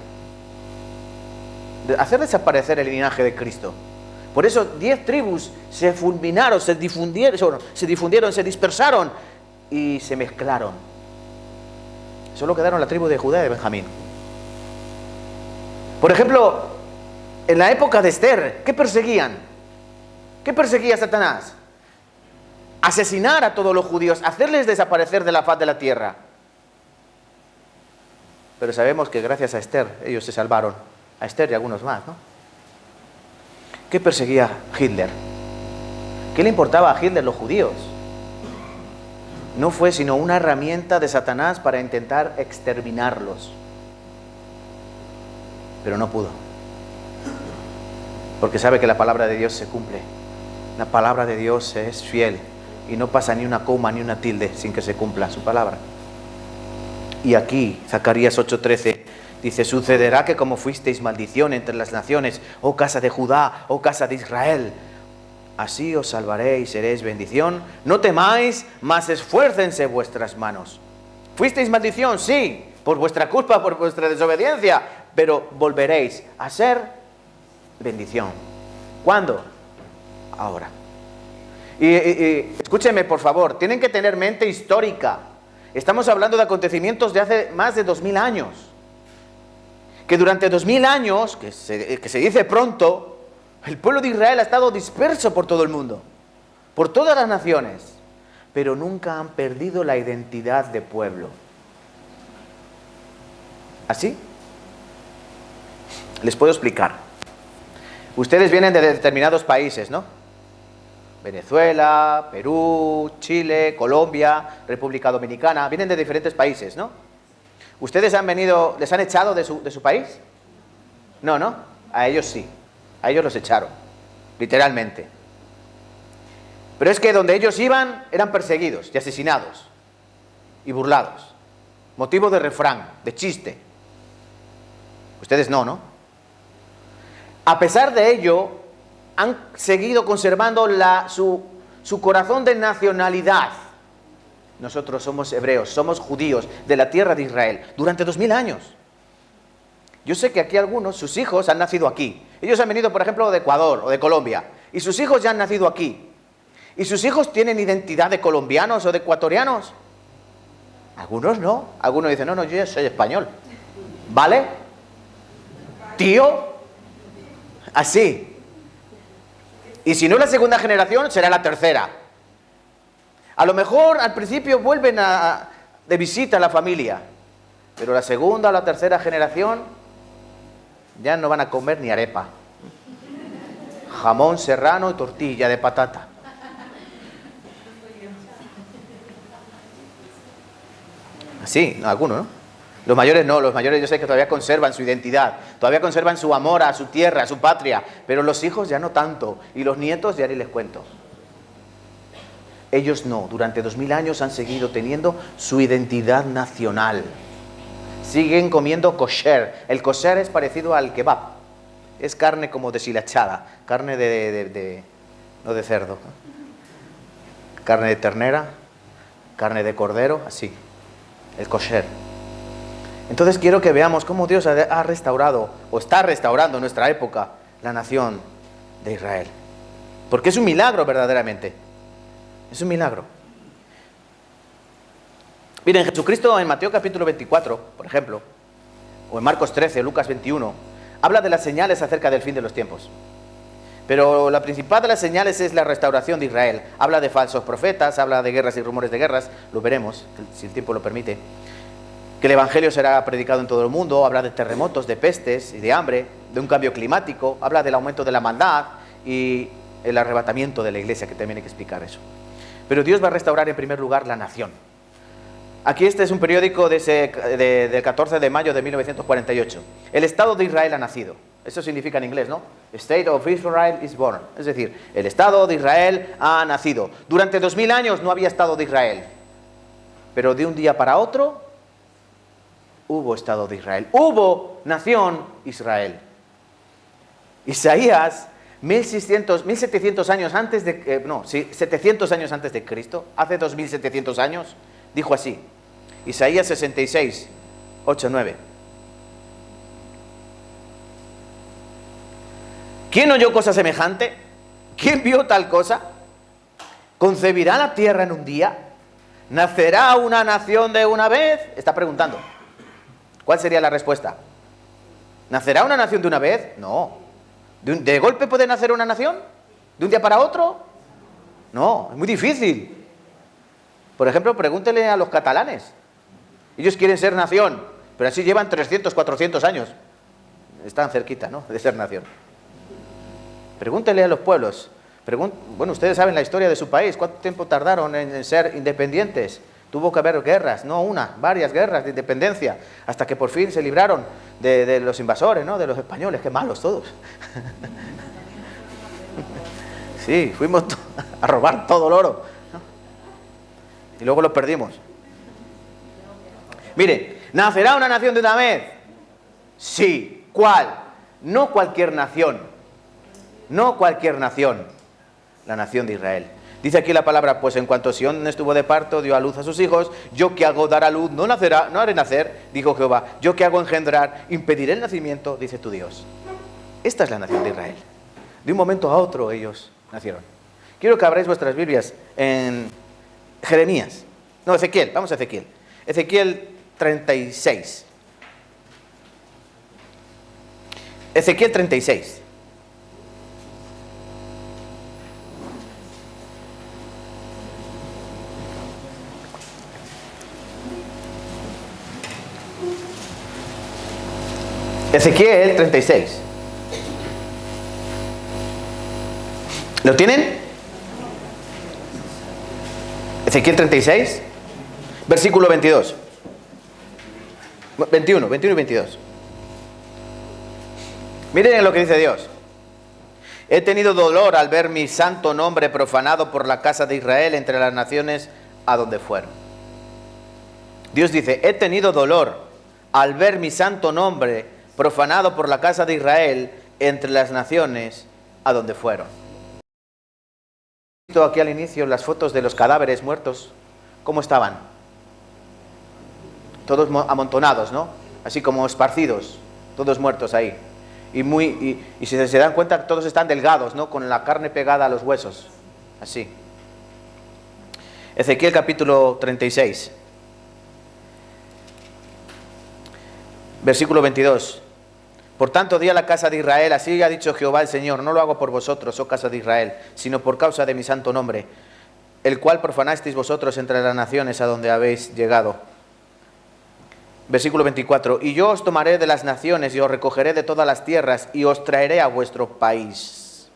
hacer desaparecer el linaje de Cristo. Por eso 10 tribus se fulminaron, se difundieron, se dispersaron y se mezclaron. Solo quedaron la tribu de Judá y de Benjamín. Por ejemplo, en la época de Esther, ¿qué perseguían? ¿Qué perseguía Satanás? Asesinar a todos los judíos, hacerles desaparecer de la faz de la tierra. Pero sabemos que gracias a Esther ellos se salvaron. A Esther y algunos más, ¿no? ¿Qué perseguía Hitler? ¿Qué le importaba a Hitler los judíos? No fue sino una herramienta de Satanás para intentar exterminarlos. Pero no pudo. Porque sabe que la palabra de Dios se cumple. La palabra de Dios es fiel. Y no pasa ni una coma ni una tilde sin que se cumpla su palabra. Y aquí, Zacarías 8:13, dice: sucederá que como fuisteis maldición entre las naciones, oh casa de Judá, oh casa de Israel, así os salvaré y seréis bendición. No temáis, mas esfuércense vuestras manos. ¿Fuisteis maldición? Sí, por vuestra culpa, por vuestra desobediencia, pero volveréis a ser bendición. ¿Cuándo? Ahora. Y escúchenme, por favor, tienen que tener mente histórica. Estamos hablando de acontecimientos de hace más de 2000 años. Que durante 2000 años, que se dice pronto, el pueblo de Israel ha estado disperso por todo el mundo, por todas las naciones, pero nunca han perdido la identidad de pueblo. ¿Así? Les puedo explicar. Ustedes vienen de determinados países, ¿no? Venezuela, Perú, Chile, Colombia, República Dominicana, vienen de diferentes países, ¿no? ¿Ustedes han venido, les han echado de su país? No, ¿no? A ellos sí, a ellos los echaron, literalmente. Pero es que donde ellos iban eran perseguidos y asesinados y burlados, motivo de refrán, de chiste. Ustedes no, ¿no? A pesar de ello, han seguido conservando su corazón de nacionalidad. Nosotros somos hebreos, somos judíos de la tierra de Israel durante 2000 años. Yo sé que aquí algunos, sus hijos han nacido aquí. Ellos han venido, por ejemplo, de Ecuador o de Colombia, y sus hijos ya han nacido aquí. ¿Y sus hijos tienen identidad de colombianos o de ecuatorianos? Algunos no. Algunos dicen: no, yo ya soy español. ¿Vale? Tío, así. Y si no es la segunda generación, será la tercera. A lo mejor al principio vuelven de visita a la familia, pero la segunda o la tercera generación ya no van a comer ni arepa. Jamón serrano y tortilla de patata. Sí, algunos, ¿no? Los mayores no, los mayores yo sé que todavía conservan su identidad, todavía conservan su amor a su tierra, a su patria, pero los hijos ya no tanto, y los nietos ya ni les cuento. Ellos no, durante 2000 años han seguido teniendo su identidad nacional. Siguen comiendo kosher. El kosher es parecido al kebab, es carne como deshilachada, carne no de cerdo, carne de ternera, carne de cordero, así, el kosher. Entonces quiero que veamos cómo Dios ha restaurado, o está restaurando en nuestra época, la nación de Israel. Porque es un milagro verdaderamente. Es un milagro. Miren, Jesucristo en Mateo capítulo 24, por ejemplo, o en Marcos 13, Lucas 21, habla de las señales acerca del fin de los tiempos. Pero la principal de las señales es la restauración de Israel. Habla de falsos profetas, habla de guerras y rumores de guerras, lo veremos, si el tiempo lo permite. Que el Evangelio será predicado en todo el mundo, habla de terremotos, de pestes y de hambre, de un cambio climático, habla del aumento de la maldad y el arrebatamiento de la iglesia, que también hay que explicar eso. Pero Dios va a restaurar en primer lugar la nación. Aquí este es un periódico del 14 de mayo de 1948. El Estado de Israel ha nacido. Eso significa en inglés, ¿no? State of Israel is born. Es decir, el Estado de Israel ha nacido. Durante 2000 años no había Estado de Israel. Pero de un día para otro hubo Estado de Israel. Hubo nación Israel. Isaías, 700 años antes de... 700 años antes de Cristo, hace 2700 años, dijo así. Isaías 66, 8, 9. ¿Quién oyó cosa semejante? ¿Quién vio tal cosa? ¿Concebirá la tierra en un día? ¿Nacerá una nación de una vez? Está preguntando. ¿Cuál sería la respuesta? ¿Nacerá una nación de una vez? No. ¿De golpe puede nacer una nación? ¿De un día para otro? No, es muy difícil. Por ejemplo, pregúntele a los catalanes. Ellos quieren ser nación, pero así llevan 300, 400 años. Están cerquita, ¿no?, de ser nación. Pregúntele a los pueblos. Bueno, ustedes saben la historia de su país. ¿Cuánto tiempo tardaron en ser independientes? Tuvo que haber guerras, no una, varias guerras de independencia, hasta que por fin se libraron de los invasores, ¿no?, de los españoles. Qué malos todos. Sí, fuimos a robar todo el oro, ¿no?, y luego lo perdimos. Mire, ¿nacerá una nación de una vez? Sí. ¿Cuál? No cualquier nación. No cualquier nación. La nación de Israel. Dice aquí la palabra, pues en cuanto Sión estuvo de parto, dio a luz a sus hijos. Yo que hago dar a luz, no haré nacer, dijo Jehová. Yo que hago engendrar, impediré el nacimiento, dice tu Dios. Esta es la nación de Israel. De un momento a otro ellos nacieron. Quiero que abráis vuestras Biblias en Jeremías. No, Ezequiel, vamos a Ezequiel. Ezequiel 36. Ezequiel 36. Ezequiel 36. ¿Lo tienen? Ezequiel 36, versículo 22. 21 y 22. Miren lo que dice Dios. He tenido dolor al ver mi santo nombre profanado por la casa de Israel entre las naciones a donde fueron. Dios dice, he tenido dolor al ver mi santo nombre profanado por la casa de Israel entre las naciones a donde fueron. He visto aquí al inicio las fotos de los cadáveres muertos. ¿Cómo estaban? Todos amontonados, ¿no? Así como esparcidos, todos muertos ahí. Y si se dan cuenta, todos están delgados, ¿no?, con la carne pegada a los huesos. Así. Ezequiel capítulo 36. Versículo 22. Por tanto, di a la casa de Israel, así ha dicho Jehová el Señor, no lo hago por vosotros, oh casa de Israel, sino por causa de mi santo nombre, el cual profanasteis vosotros entre las naciones a donde habéis llegado. Versículo 24. Y yo os tomaré de las naciones y os recogeré de todas las tierras y os traeré a vuestro país.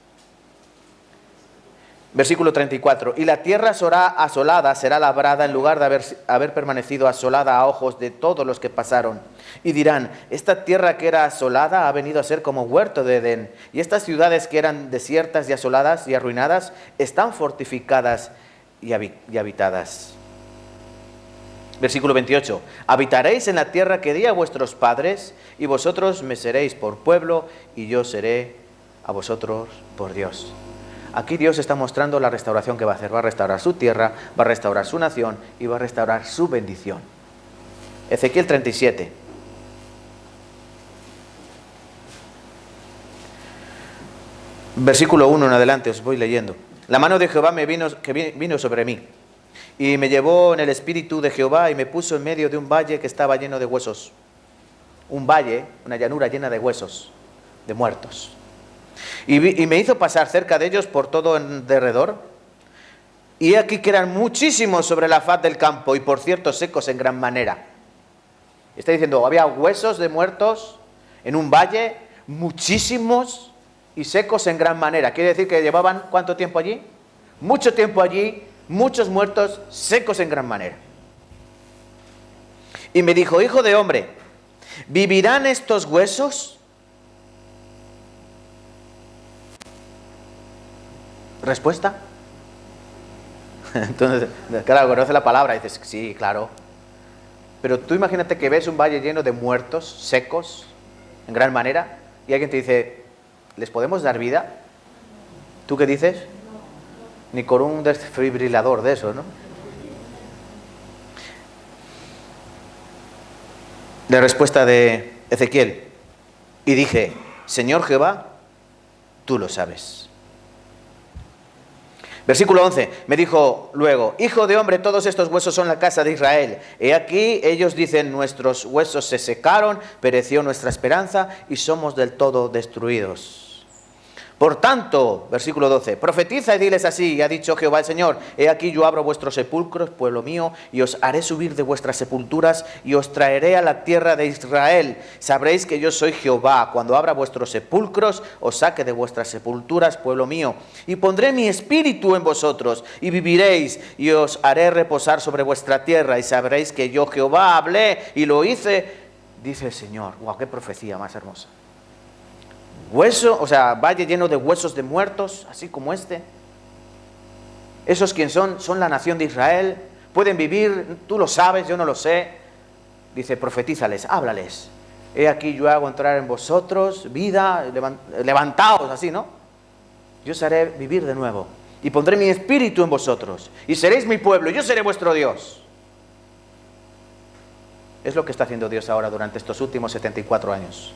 Versículo 34. Y la tierra será asolada, será labrada en lugar de haber permanecido asolada a ojos de todos los que pasaron. Y dirán, esta tierra que era asolada ha venido a ser como huerto de Edén. Y estas ciudades que eran desiertas y asoladas y arruinadas están fortificadas y habitadas. Versículo 28. Habitaréis en la tierra que di a vuestros padres, y vosotros me seréis por pueblo, y yo seré a vosotros por Dios. Aquí Dios está mostrando la restauración que va a hacer. Va a restaurar su tierra, va a restaurar su nación, y va a restaurar su bendición. Ezequiel 37. Versículo 1 en adelante, os voy leyendo. La mano de Jehová vino sobre mí. Y me llevó en el espíritu de Jehová y me puso en medio de un valle que estaba lleno de huesos. Un valle, una llanura llena de huesos, de muertos. Y me hizo pasar cerca de ellos por todo en derredor. Y aquí que eran muchísimos sobre la faz del campo y por cierto secos en gran manera. Está diciendo, había huesos de muertos en un valle, muchísimos y secos en gran manera. Quiere decir que llevaban ¿cuánto tiempo allí? Mucho tiempo allí. Muchos muertos secos en gran manera. Y me dijo, hijo de hombre, ¿vivirán estos huesos? ¿Respuesta? Entonces, claro, conoce la palabra y dices, sí, claro. Pero tú imagínate que ves un valle lleno de muertos secos en gran manera y alguien te dice, ¿les podemos dar vida? ¿Tú qué dices? Ni con un desfibrilador de eso, ¿no? La respuesta de Ezequiel. Y dije, Señor Jehová, tú lo sabes. Versículo 11, me dijo luego, hijo de hombre, todos estos huesos son la casa de Israel. He aquí, ellos dicen, nuestros huesos se secaron, pereció nuestra esperanza y somos del todo destruidos. Por tanto, versículo 12, profetiza y diles así, y ha dicho Jehová el Señor, he aquí yo abro vuestros sepulcros, pueblo mío, y os haré subir de vuestras sepulturas, y os traeré a la tierra de Israel. Sabréis que yo soy Jehová, cuando abra vuestros sepulcros, os saque de vuestras sepulturas, pueblo mío, y pondré mi espíritu en vosotros, y viviréis, y os haré reposar sobre vuestra tierra, y sabréis que yo Jehová hablé, y lo hice, dice el Señor. ¡Wow! ¡Qué profecía más hermosa! Hueso, o sea, valle lleno de huesos de muertos, así como este. Esos quien son la nación de Israel, pueden vivir, tú lo sabes, yo no lo sé. Dice, profetízales, háblales. He aquí yo hago entrar en vosotros vida, levantaos, así, ¿no? Yo os haré vivir de nuevo, y pondré mi espíritu en vosotros, y seréis mi pueblo, y yo seré vuestro Dios. Es lo que está haciendo Dios ahora durante estos últimos 74 años.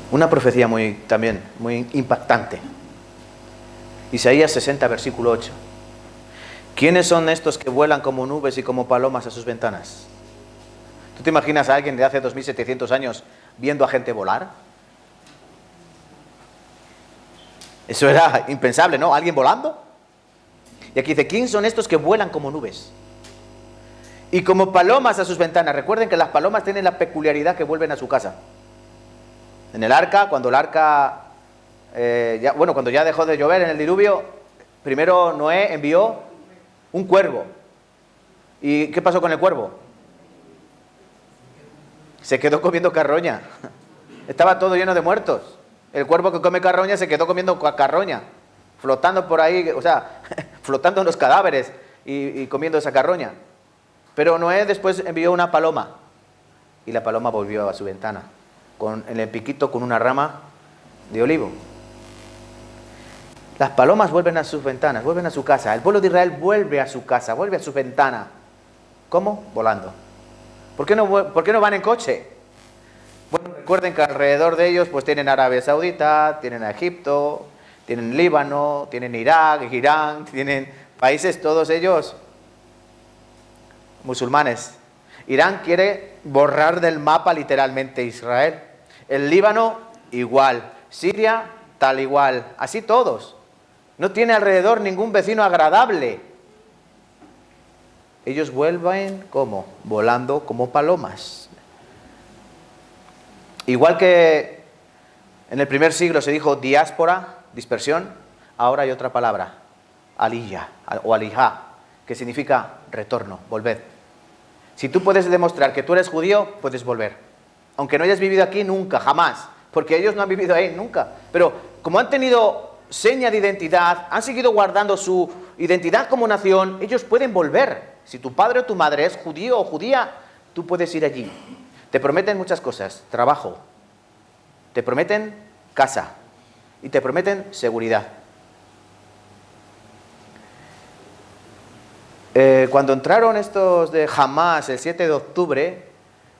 Una profecía también muy impactante. Isaías 60, versículo 8. ¿Quiénes son estos que vuelan como nubes y como palomas a sus ventanas? ¿Tú te imaginas a alguien de hace 2700 años viendo a gente volar? Eso era impensable, ¿no? ¿Alguien volando? Y aquí dice, ¿quién son estos que vuelan como nubes? Y como palomas a sus ventanas. Recuerden que las palomas tienen la peculiaridad que vuelven a su casa. En el arca, cuando el arca, cuando ya dejó de llover en el diluvio, primero Noé envió un cuervo. ¿Y qué pasó con el cuervo? Se quedó comiendo carroña. Estaba todo lleno de muertos. El cuervo que come carroña se quedó comiendo carroña, flotando por ahí, o sea, flotando en los cadáveres y comiendo esa carroña. Pero Noé después envió una paloma y la paloma volvió a su ventana, en el piquito con una rama de olivo. Las palomas vuelven a sus ventanas, vuelven a su casa. El pueblo de Israel vuelve a su casa, vuelve a su ventana. ¿Cómo? Volando. ¿Por qué no van en coche? Bueno, recuerden que alrededor de ellos pues tienen Arabia Saudita, tienen a Egipto, tienen Líbano, tienen Irak, Irán, tienen países todos ellos musulmanes. Irán quiere borrar del mapa literalmente Israel. El Líbano igual, Siria tal igual, así todos. No tiene alrededor ningún vecino agradable. Ellos vuelven, ¿cómo? Volando como palomas. Igual que en el primer siglo se dijo diáspora, dispersión, ahora hay otra palabra, aliyah o alijá, que significa retorno, volver. Si tú puedes demostrar que tú eres judío, puedes volver. Aunque no hayas vivido aquí nunca, jamás, porque ellos no han vivido ahí nunca. Pero como han tenido seña de identidad, han seguido guardando su identidad como nación, ellos pueden volver. Si tu padre o tu madre es judío o judía, tú puedes ir allí. Te prometen muchas cosas, trabajo, te prometen casa y te prometen seguridad. Cuando entraron estos de Hamas el 7 de octubre,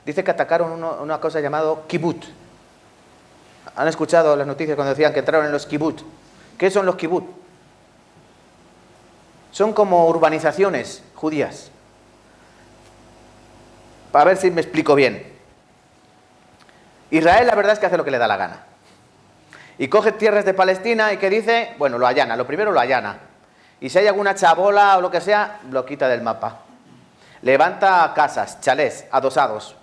dice que atacaron una cosa llamada kibbutz. ¿Han escuchado las noticias cuando decían que entraron en los kibbutz? ¿Qué son los kibbutz? Son como urbanizaciones judías. A ver si me explico bien. Israel la verdad es que hace lo que le da la gana. Y coge tierras de Palestina y ¿qué dice? Bueno, lo allana, lo primero lo allana. Y si hay alguna chabola o lo que sea, lo quita del mapa. Levanta casas, chalés, adosados.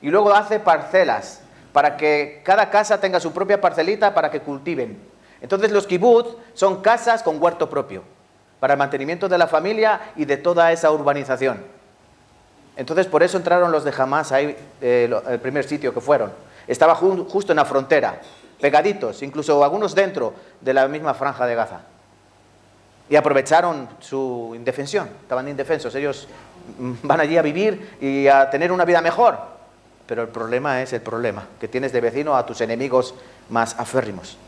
Y luego hace parcelas para que cada casa tenga su propia parcelita para que cultiven. Entonces los kibbutz son casas con huerto propio, para el mantenimiento de la familia y de toda esa urbanización. Entonces por eso entraron los de Hamas ahí, el primer sitio que fueron. Estaba justo en la frontera, pegaditos, incluso algunos dentro de la misma franja de Gaza. Y aprovecharon su indefensión, estaban indefensos. Ellos van allí a vivir y a tener una vida mejor. Pero el problema es el problema, que tienes de vecino a tus enemigos más aférrimos.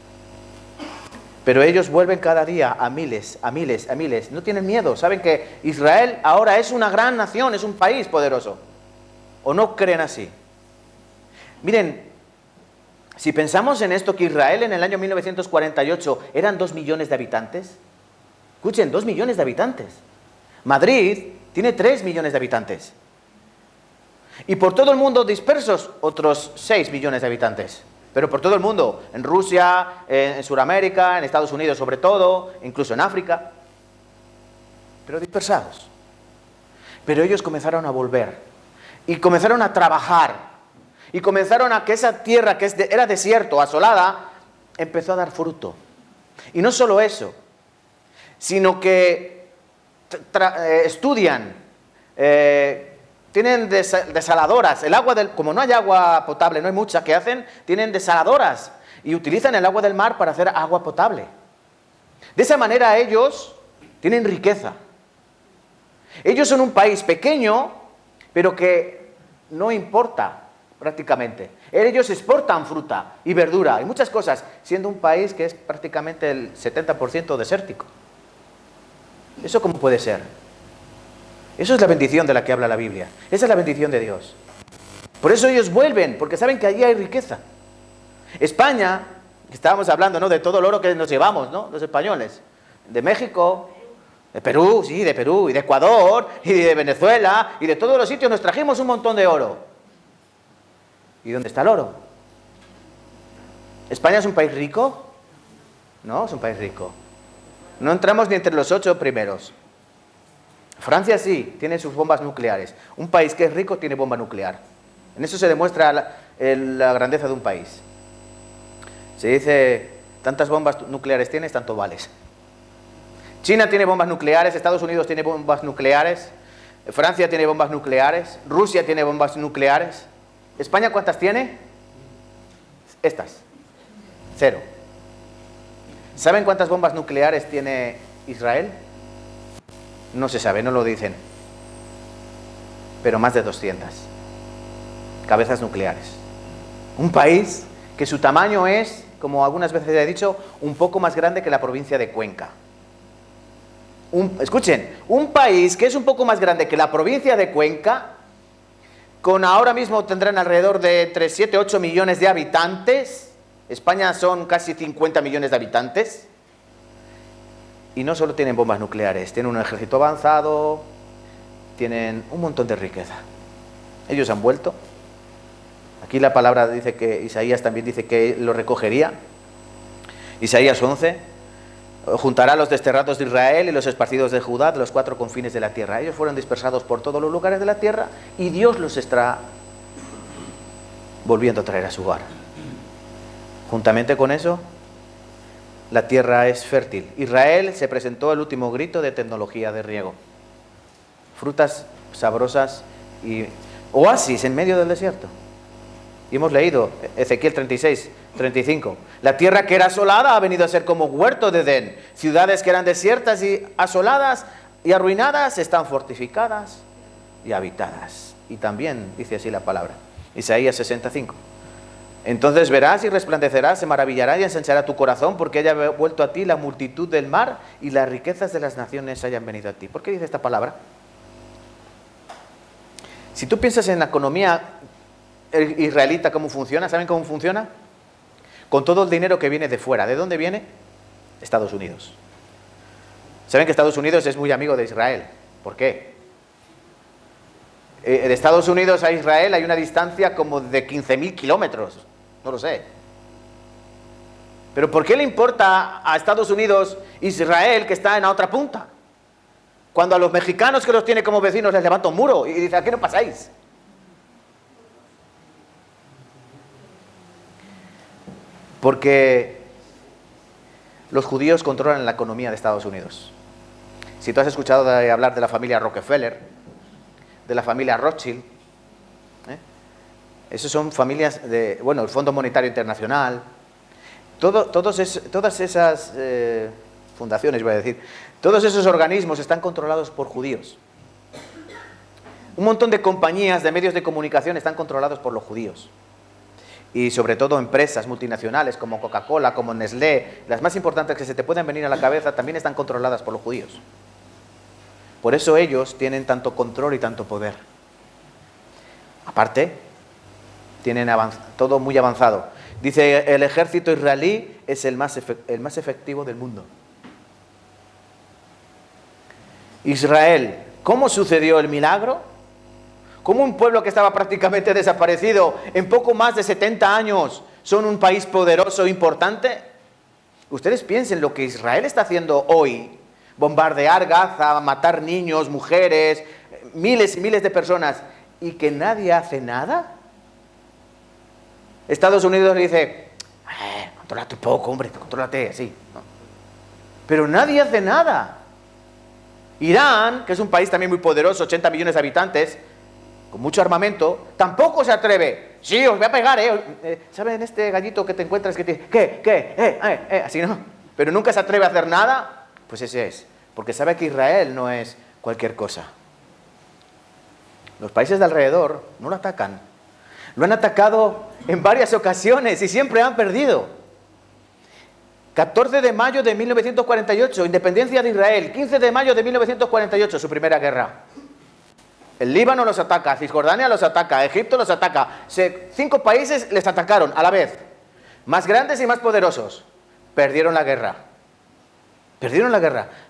Pero ellos vuelven cada día a miles, a miles, a miles. No tienen miedo, saben que Israel ahora es una gran nación, es un país poderoso. ¿O no creen así? Miren, Si pensamos en esto, que Israel en el año 1948 eran 2 millones de habitantes. Escuchen, 2 millones de habitantes. Madrid tiene 3 millones de habitantes. Y por todo el mundo dispersos, otros 6 millones de habitantes. Pero por todo el mundo, en Rusia, en Sudamérica, en Estados Unidos sobre todo, incluso en África. Pero dispersados. Pero ellos comenzaron a volver. Y comenzaron a trabajar. Y comenzaron a que esa tierra que era desierto, asolada, empezó a dar fruto. Y no solo eso, sino que estudian, tienen desaladoras. El agua como no hay agua potable, no hay mucha, ¿qué hacen? Tienen desaladoras y utilizan el agua del mar para hacer agua potable. De esa manera ellos tienen riqueza. Ellos son un país pequeño, pero que no importa prácticamente. Ellos exportan fruta y verdura y muchas cosas, siendo un país que es prácticamente el 70% desértico. ¿Eso cómo puede ser? Eso es la bendición de la que habla la Biblia. Esa es la bendición de Dios. Por eso ellos vuelven, porque saben que allí hay riqueza. España, estábamos hablando, ¿no?, de todo el oro que nos llevamos, ¿no?, los españoles. De México, de Perú, sí, de Perú, y de Ecuador, y de Venezuela, y de todos los sitios nos trajimos un montón de oro. ¿Y dónde está el oro? ¿España es un país rico? No, es un país rico. No entramos ni entre los 8 primeros. Francia sí, tiene sus bombas nucleares. Un país que es rico tiene bomba nuclear. En eso se demuestra la grandeza de un país. Se dice, tantas bombas nucleares tienes, tanto vales. China tiene bombas nucleares, Estados Unidos tiene bombas nucleares, Francia tiene bombas nucleares, Rusia tiene bombas nucleares. ¿España cuántas tiene? Estas. 0. ¿Saben cuántas bombas nucleares tiene Israel? No se sabe, no lo dicen. Pero más de 200 cabezas nucleares. Un país que su tamaño es, como algunas veces he dicho, un poco más grande que la provincia de Cuenca. Escuchen, un país que es un poco más grande que la provincia de Cuenca, con ahora mismo tendrán alrededor de entre 7 y 8 millones de habitantes. España son casi 50 millones de habitantes. Y no solo tienen bombas nucleares, tienen un ejército avanzado, tienen un montón de riqueza. Ellos han vuelto. Aquí la palabra dice que Isaías también dice que lo recogería. Isaías 11. Juntará a los desterrados de Israel y los esparcidos de Judá de los 4 confines de la tierra. Ellos fueron dispersados por todos los lugares de la tierra y Dios los está volviendo a traer a su hogar. Juntamente con eso, la tierra es fértil. Israel se presentó el último grito de tecnología de riego. Frutas sabrosas y oasis en medio del desierto. Y hemos leído Ezequiel 36, 35. La tierra que era asolada ha venido a ser como huerto de Edén. Ciudades que eran desiertas y asoladas y arruinadas están fortificadas y habitadas. Y también dice así la palabra. Isaías 65. Entonces verás y resplandecerás, se maravillará y ensanchará tu corazón, porque haya vuelto a ti la multitud del mar y las riquezas de las naciones hayan venido a ti. ¿Por qué dice esta palabra? Si tú piensas en la economía israelita, ¿cómo funciona? ¿Saben cómo funciona? Con todo el dinero que viene de fuera. ¿De dónde viene? Estados Unidos. ¿Saben que Estados Unidos es muy amigo de Israel? ¿Por qué? De Estados Unidos a Israel hay una distancia como de 15.000 kilómetros. No lo sé. Pero ¿por qué le importa a Estados Unidos Israel, que está en la otra punta? Cuando a los mexicanos, que los tiene como vecinos, les levanta un muro y dice, ¿a qué no pasáis? Porque los judíos controlan la economía de Estados Unidos. Si tú has escuchado hablar de la familia Rockefeller, de la familia Rothschild, esas son familias de, bueno, el Fondo Monetario Internacional, todas esas fundaciones, voy a decir, todos esos organismos están controlados por judíos. Un montón de compañías de medios de comunicación están controlados por los judíos. Y sobre todo empresas multinacionales como Coca-Cola, como Nestlé, las más importantes que se te pueden venir a la cabeza, también están controladas por los judíos. Por eso ellos tienen tanto control y tanto poder. Aparte, tienen todo muy avanzado. Dice, el ejército israelí es el más efectivo del mundo. Israel, ¿cómo sucedió el milagro? ¿Cómo un pueblo que estaba prácticamente desaparecido en poco más de 70 años son un país poderoso e importante? Ustedes piensen lo que Israel está haciendo hoy. Bombardear Gaza, matar niños, mujeres, miles y miles de personas, y que nadie hace nada. Estados Unidos le dice, contrólate un poco, hombre, contrólate, así. ¿No? Pero nadie hace nada. Irán, que es un país también muy poderoso, 80 millones de habitantes, con mucho armamento, tampoco se atreve. Sí, os voy a pegar, ¿saben este gallito que te encuentras que te... ¿Qué? Así no. Pero nunca se atreve a hacer nada. Pues ese es. Porque sabe que Israel no es cualquier cosa. Los países de alrededor no lo atacan. Lo han atacado en varias ocasiones y siempre han perdido. 14 de mayo de 1948, independencia de Israel. 15 de mayo de 1948, su primera guerra. El Líbano los ataca, Cisjordania los ataca, Egipto los ataca. 5 países les atacaron a la vez. Más grandes y más poderosos. Perdieron la guerra.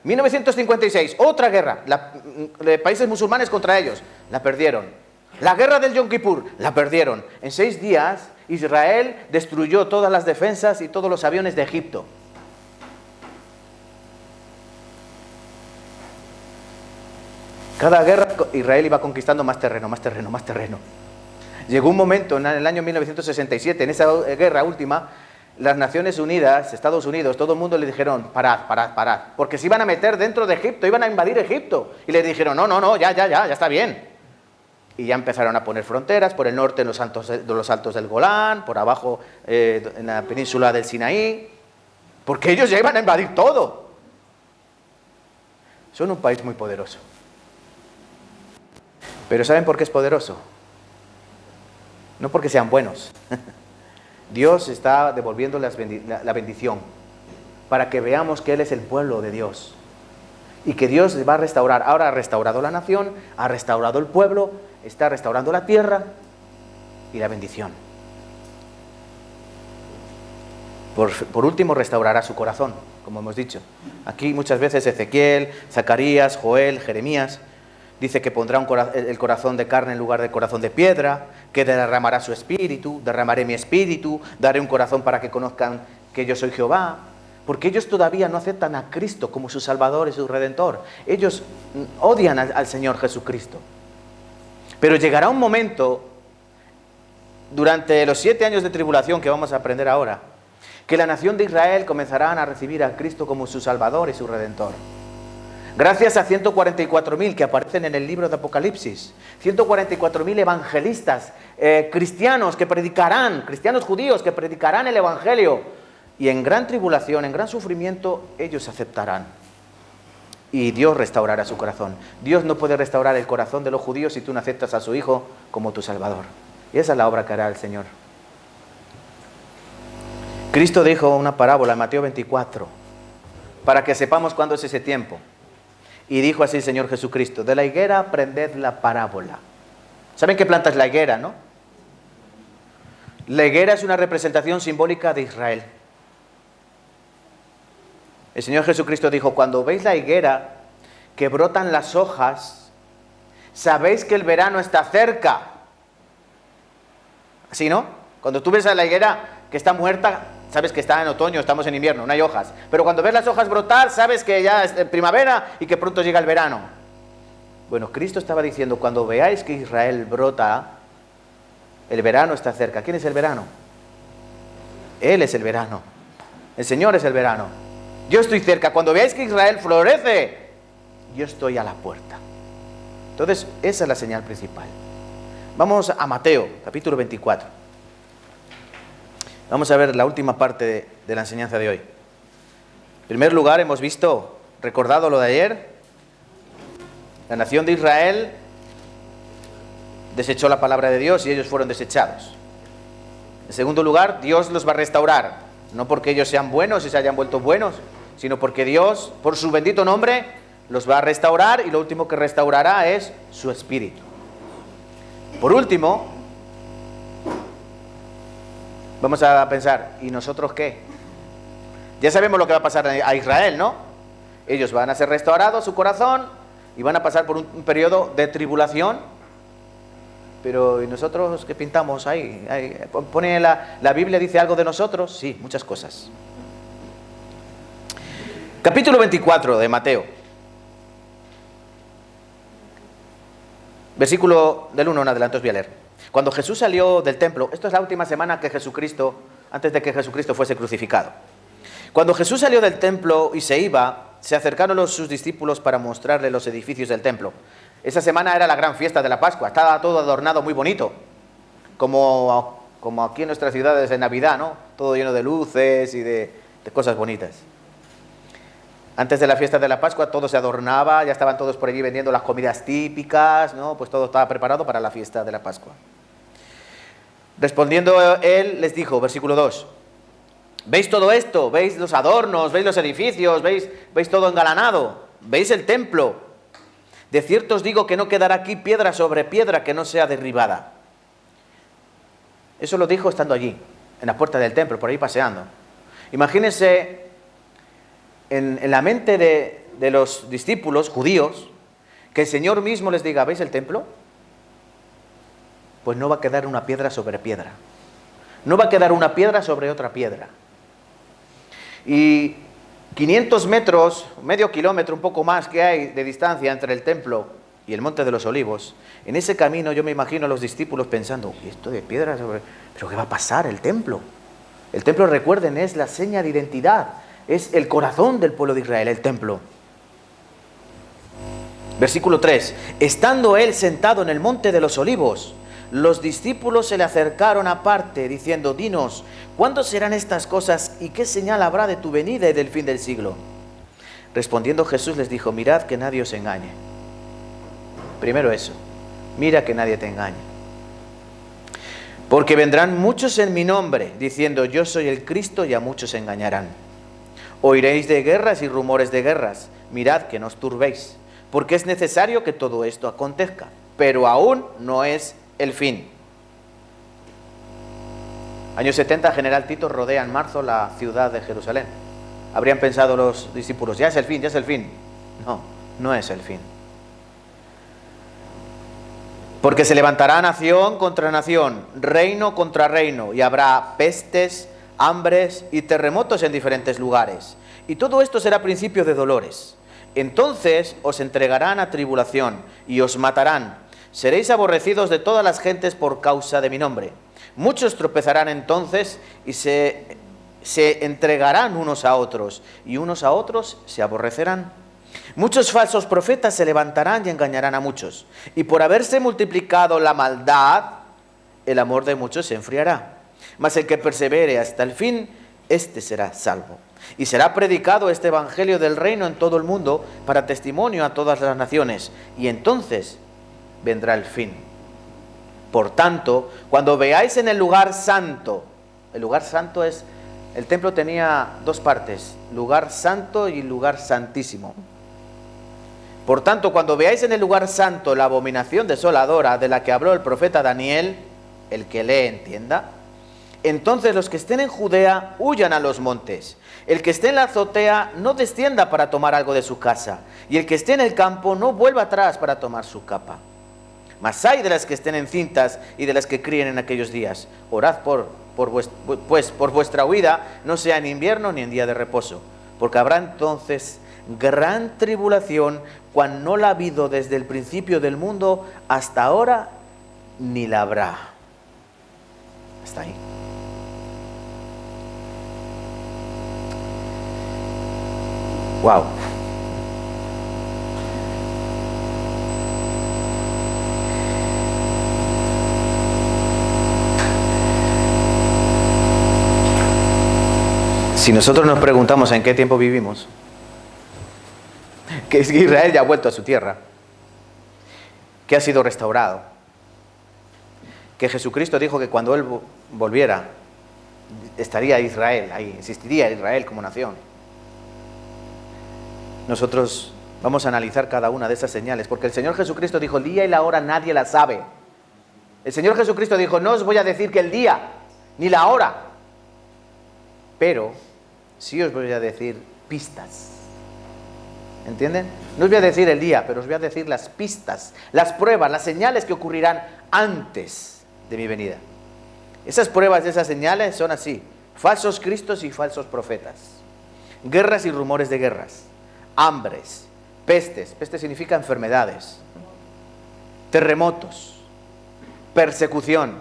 1956, otra guerra. De países musulmanes contra ellos. La perdieron. La guerra del Yom Kippur, la perdieron. En 6 días, Israel destruyó todas las defensas y todos los aviones de Egipto. Cada guerra, Israel iba conquistando más terreno. Llegó un momento en el año 1967, en esa guerra última, las Naciones Unidas, Estados Unidos, todo el mundo le dijeron, parad, porque se iban a meter dentro de Egipto, iban a invadir Egipto. Y le dijeron, no, ya está bien. Y ya empezaron a poner fronteras, por el norte en los altos del Golán, por abajo en la península del Sinaí, porque ellos ya iban a invadir todo. Son un país muy poderoso. Pero ¿saben por qué es poderoso? No porque sean buenos. Dios está devolviendo la bendición para que veamos que Él es el pueblo de Dios y que Dios va a restaurar. Ahora ha restaurado la nación, ha restaurado el pueblo, está restaurando la tierra y la bendición. Por último, restaurará su corazón, como hemos dicho. Aquí muchas veces Ezequiel, Zacarías, Joel, Jeremías, dice que pondrá el corazón de carne en lugar del corazón de piedra, que derramará su espíritu, derramaré mi espíritu, daré un corazón para que conozcan que yo soy Jehová. Porque ellos todavía no aceptan a Cristo como su Salvador y su Redentor. Ellos odian al Señor Jesucristo. Pero llegará un momento, durante los 7 años de tribulación que vamos a aprender ahora, que la nación de Israel comenzarán a recibir a Cristo como su Salvador y su Redentor. Gracias a 144.000 que aparecen en el libro de Apocalipsis, 144.000 evangelistas, cristianos que predicarán, cristianos judíos que predicarán el Evangelio, y en gran tribulación, en gran sufrimiento, ellos aceptarán. Y Dios restaurará su corazón. Dios no puede restaurar el corazón de los judíos si tú no aceptas a su Hijo como tu Salvador. Y esa es la obra que hará el Señor. Cristo dijo una parábola en Mateo 24, para que sepamos cuándo es ese tiempo. Y dijo así el Señor Jesucristo: de la higuera aprended la parábola. ¿Saben qué planta es la higuera, no? La higuera es una representación simbólica de Israel. El Señor Jesucristo dijo: cuando veis la higuera que brotan las hojas, sabéis que el verano está cerca. ¿Así, no? Cuando tú ves a la higuera que está muerta, sabes que está en otoño, estamos en invierno, no hay hojas. Pero cuando ves las hojas brotar, sabes que ya es primavera y que pronto llega el verano. Bueno, Cristo estaba diciendo: cuando veáis que Israel brota, el verano está cerca. ¿Quién es el verano? Él es el verano. El Señor es el verano. Yo estoy cerca. Cuando veáis que Israel florece, yo estoy a la puerta. Entonces, esa es la señal principal. Vamos a Mateo, capítulo 24. Vamos a ver la última parte de la enseñanza de hoy. En primer lugar, hemos visto, recordado lo de ayer, la nación de Israel desechó la palabra de Dios y ellos fueron desechados. En segundo lugar, Dios los va a restaurar, no porque ellos sean buenos y se hayan vuelto buenos, sino porque Dios, por su bendito nombre, los va a restaurar, y lo último que restaurará es su espíritu. Por último, Vamos a pensar, ¿y nosotros qué? Ya sabemos lo que va a pasar a Israel, ¿no? Ellos van a ser restaurados, su corazón, y van a pasar por un periodo de tribulación. Pero ¿y nosotros qué pintamos ahí? ¿Pone la Biblia dice algo de nosotros? Sí, muchas cosas. Capítulo 24 de Mateo. Versículo del 1 en adelante os voy a leer. Cuando Jesús salió del templo, esto es la última semana que Jesucristo, antes de que Jesucristo fuese crucificado. Cuando Jesús salió del templo y se iba, se acercaron sus discípulos para mostrarle los edificios del templo. Esa semana era la gran fiesta de la Pascua, estaba todo adornado muy bonito, como aquí en nuestras ciudades en Navidad, ¿no? Todo lleno de luces y de cosas bonitas. Antes de la fiesta de la Pascua todo se adornaba, ya estaban todos por allí vendiendo las comidas típicas, ¿no? Pues todo estaba preparado para la fiesta de la Pascua. Respondiendo él les dijo, versículo 2, ¿veis todo esto? ¿Veis los adornos? ¿Veis los edificios? ¿Veis todo engalanado? ¿Veis el templo? De cierto os digo que no quedará aquí piedra sobre piedra que no sea derribada. Eso lo dijo estando allí, en la puerta del templo, por ahí paseando. Imagínense en la mente de los discípulos judíos, que el Señor mismo les diga, ¿veis el templo? Pues no va a quedar una piedra sobre piedra. No va a quedar una piedra sobre otra piedra. Y 500 metros, medio kilómetro, un poco más que hay de distancia entre el templo y el Monte de los Olivos, en ese camino yo me imagino a los discípulos pensando, ¿y esto de piedra sobre...? ¿Pero qué va a pasar? El templo. El templo, recuerden, es la seña de identidad. Es el corazón del pueblo de Israel, el templo. Versículo 3. Estando él sentado en el Monte de los Olivos, los discípulos se le acercaron aparte, diciendo, dinos, ¿cuándo serán estas cosas y qué señal habrá de tu venida y del fin del siglo? Respondiendo Jesús les dijo, mirad que nadie os engañe. Primero eso, mira que nadie te engañe. Porque vendrán muchos en mi nombre, diciendo, yo soy el Cristo, y a muchos engañarán. Oiréis de guerras y rumores de guerras. Mirad que no os turbéis, porque es necesario que todo esto acontezca, pero aún no es el fin. Años 70, General Tito rodea en marzo la ciudad de Jerusalén. Habrían pensado los discípulos, ya es el fin, ya es el fin. No, no es el fin. Porque se levantará nación contra nación, reino contra reino, y habrá pestes, hambres y terremotos en diferentes lugares. Y todo esto será principio de dolores. Entonces os entregarán a tribulación y os matarán. Seréis aborrecidos de todas las gentes por causa de mi nombre. Muchos tropezarán entonces y se entregarán unos a otros, y unos a otros se aborrecerán. Muchos falsos profetas se levantarán y engañarán a muchos. Y por haberse multiplicado la maldad, el amor de muchos se enfriará. Mas el que persevere hasta el fin, éste será salvo. Y será predicado este evangelio del reino en todo el mundo para testimonio a todas las naciones. Y entonces vendrá el fin. Por tanto, cuando veáis en el lugar santo es, el templo tenía dos partes, lugar santo y lugar santísimo. Por tanto, cuando veáis en el lugar santo la abominación desoladora de la que habló el profeta Daniel, el que lee entienda, entonces los que estén en Judea huyan a los montes. El que esté en la azotea no descienda para tomar algo de su casa, y el que esté en el campo no vuelva atrás para tomar su capa. Mas ay de las que estén encintas y de las que críen en aquellos días. Orad pues por vuestra huida, no sea en invierno ni en día de reposo, porque habrá entonces gran tribulación, cual no la ha habido desde el principio del mundo hasta ahora, ni la habrá. Hasta ahí. Wow. Si nosotros nos preguntamos en qué tiempo vivimos, que Israel ya ha vuelto a su tierra, que ha sido restaurado, que Jesucristo dijo que cuando Él volviera, estaría Israel ahí, existiría Israel como nación. Nosotros vamos a analizar cada una de esas señales, porque el Señor Jesucristo dijo, el día y la hora nadie la sabe. El Señor Jesucristo dijo, no os voy a decir que el día ni la hora, pero sí os voy a decir pistas. ¿Entienden? No os voy a decir el día, pero os voy a decir las pistas, las pruebas, las señales que ocurrirán antes de mi venida. Esas pruebas, esas señales son así: falsos cristos y falsos profetas, guerras y rumores de guerras, hambres, pestes, peste significa enfermedades, terremotos, persecución.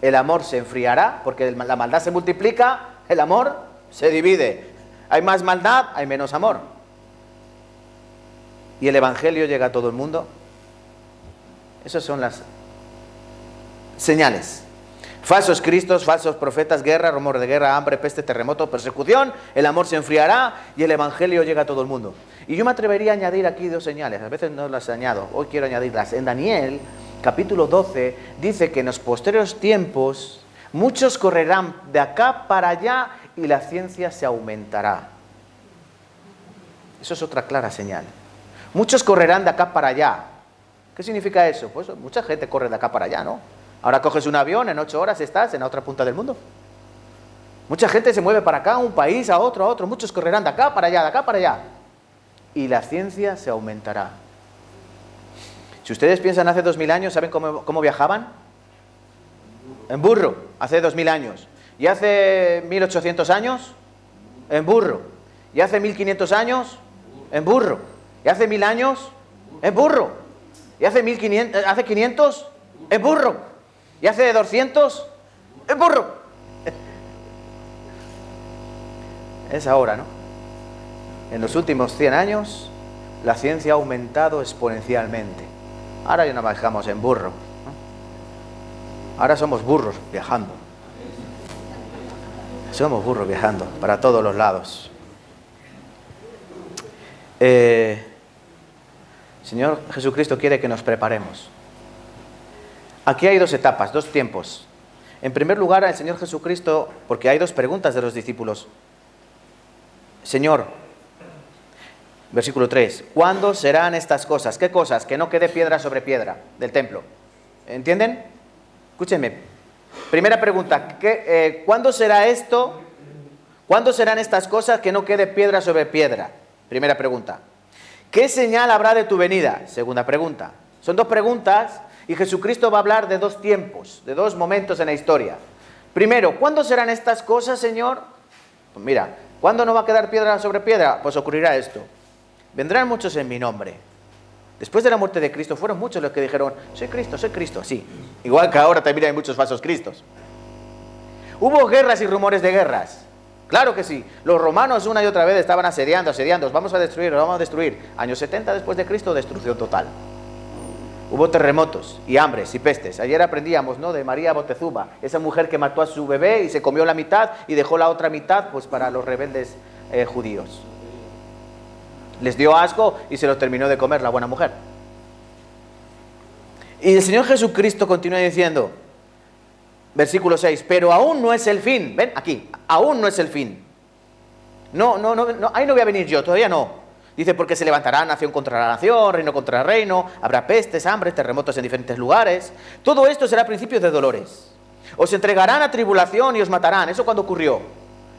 El amor se enfriará porque la maldad se multiplica, el amor se divide. Hay más maldad, hay menos amor. Y el evangelio llega a todo el mundo. Esas son las señales. Falsos cristos, falsos profetas, guerra, rumor de guerra, hambre, peste, terremoto, persecución. El amor se enfriará y el evangelio llega a todo el mundo. Y yo me atrevería a añadir aquí 2 señales. A veces no las añado, hoy quiero añadirlas. En Daniel, capítulo 12, dice que en los posteriores tiempos muchos correrán de acá para allá y la ciencia se aumentará. Eso es otra clara señal. Muchos correrán de acá para allá. ¿Qué significa eso? Pues mucha gente corre de acá para allá, ¿no? Ahora coges un avión, en 8 horas estás en la otra punta del mundo. Mucha gente se mueve para acá, un país, a otro. Muchos correrán de acá para allá, de acá para allá. Y la ciencia se aumentará. Si ustedes piensan hace 2000 años, ¿saben cómo viajaban? En burro, hace 2000 años. ¿Y hace 1800 años? En burro. ¿Y hace 1500 años? En burro. ¿Y hace 1000 años? En burro. ¿Y hace 500? En burro. ¿Y hace 200? En burro. Es ahora, ¿no? En los últimos 100 años, la ciencia ha aumentado exponencialmente. Ahora ya no viajamos en burro, ¿no? Ahora somos burros viajando. Somos burros viajando para todos los lados. Señor Jesucristo quiere que nos preparemos. Aquí hay 2 etapas, 2 tiempos. En primer lugar, el Señor Jesucristo, porque hay 2 preguntas de los discípulos. Señor, versículo 3, ¿cuándo serán estas cosas? ¿Qué cosas? Que no quede piedra sobre piedra del templo. ¿Entienden? Escúchenme. Primera pregunta, ¿cuándo será esto? ¿Cuándo serán estas cosas que no quede piedra sobre piedra? Primera pregunta. ¿Qué señal habrá de tu venida? Segunda pregunta. Son 2 preguntas y Jesucristo va a hablar de 2 tiempos, de 2 momentos en la historia. Primero, ¿cuándo serán estas cosas, Señor? Pues mira, ¿cuándo no va a quedar piedra sobre piedra? Pues ocurrirá esto. Vendrán muchos en mi nombre. Después de la muerte de Cristo fueron muchos los que dijeron, soy Cristo, sí. Igual que ahora también hay muchos falsos cristos. Hubo guerras y rumores de guerras. Claro que sí. Los romanos una y otra vez estaban asediando, os vamos a destruir. Años 70 después de Cristo, destrucción total. Hubo terremotos y hambres y pestes. Ayer aprendíamos, ¿no?, de María Moctezuma, esa mujer que mató a su bebé y se comió la mitad y dejó la otra mitad pues para los rebeldes judíos. Les dio asco y se los terminó de comer la buena mujer. Y el Señor Jesucristo continúa diciendo, versículo 6, pero aún no es el fin. Ven aquí, aún no es el fin. No, ahí no voy a venir yo, todavía no. Dice, porque se levantará nación contra nación, reino contra reino, habrá pestes, hambres, terremotos en diferentes lugares. Todo esto será principio de dolores. Os entregarán a tribulación y os matarán. ¿Eso cuándo ocurrió?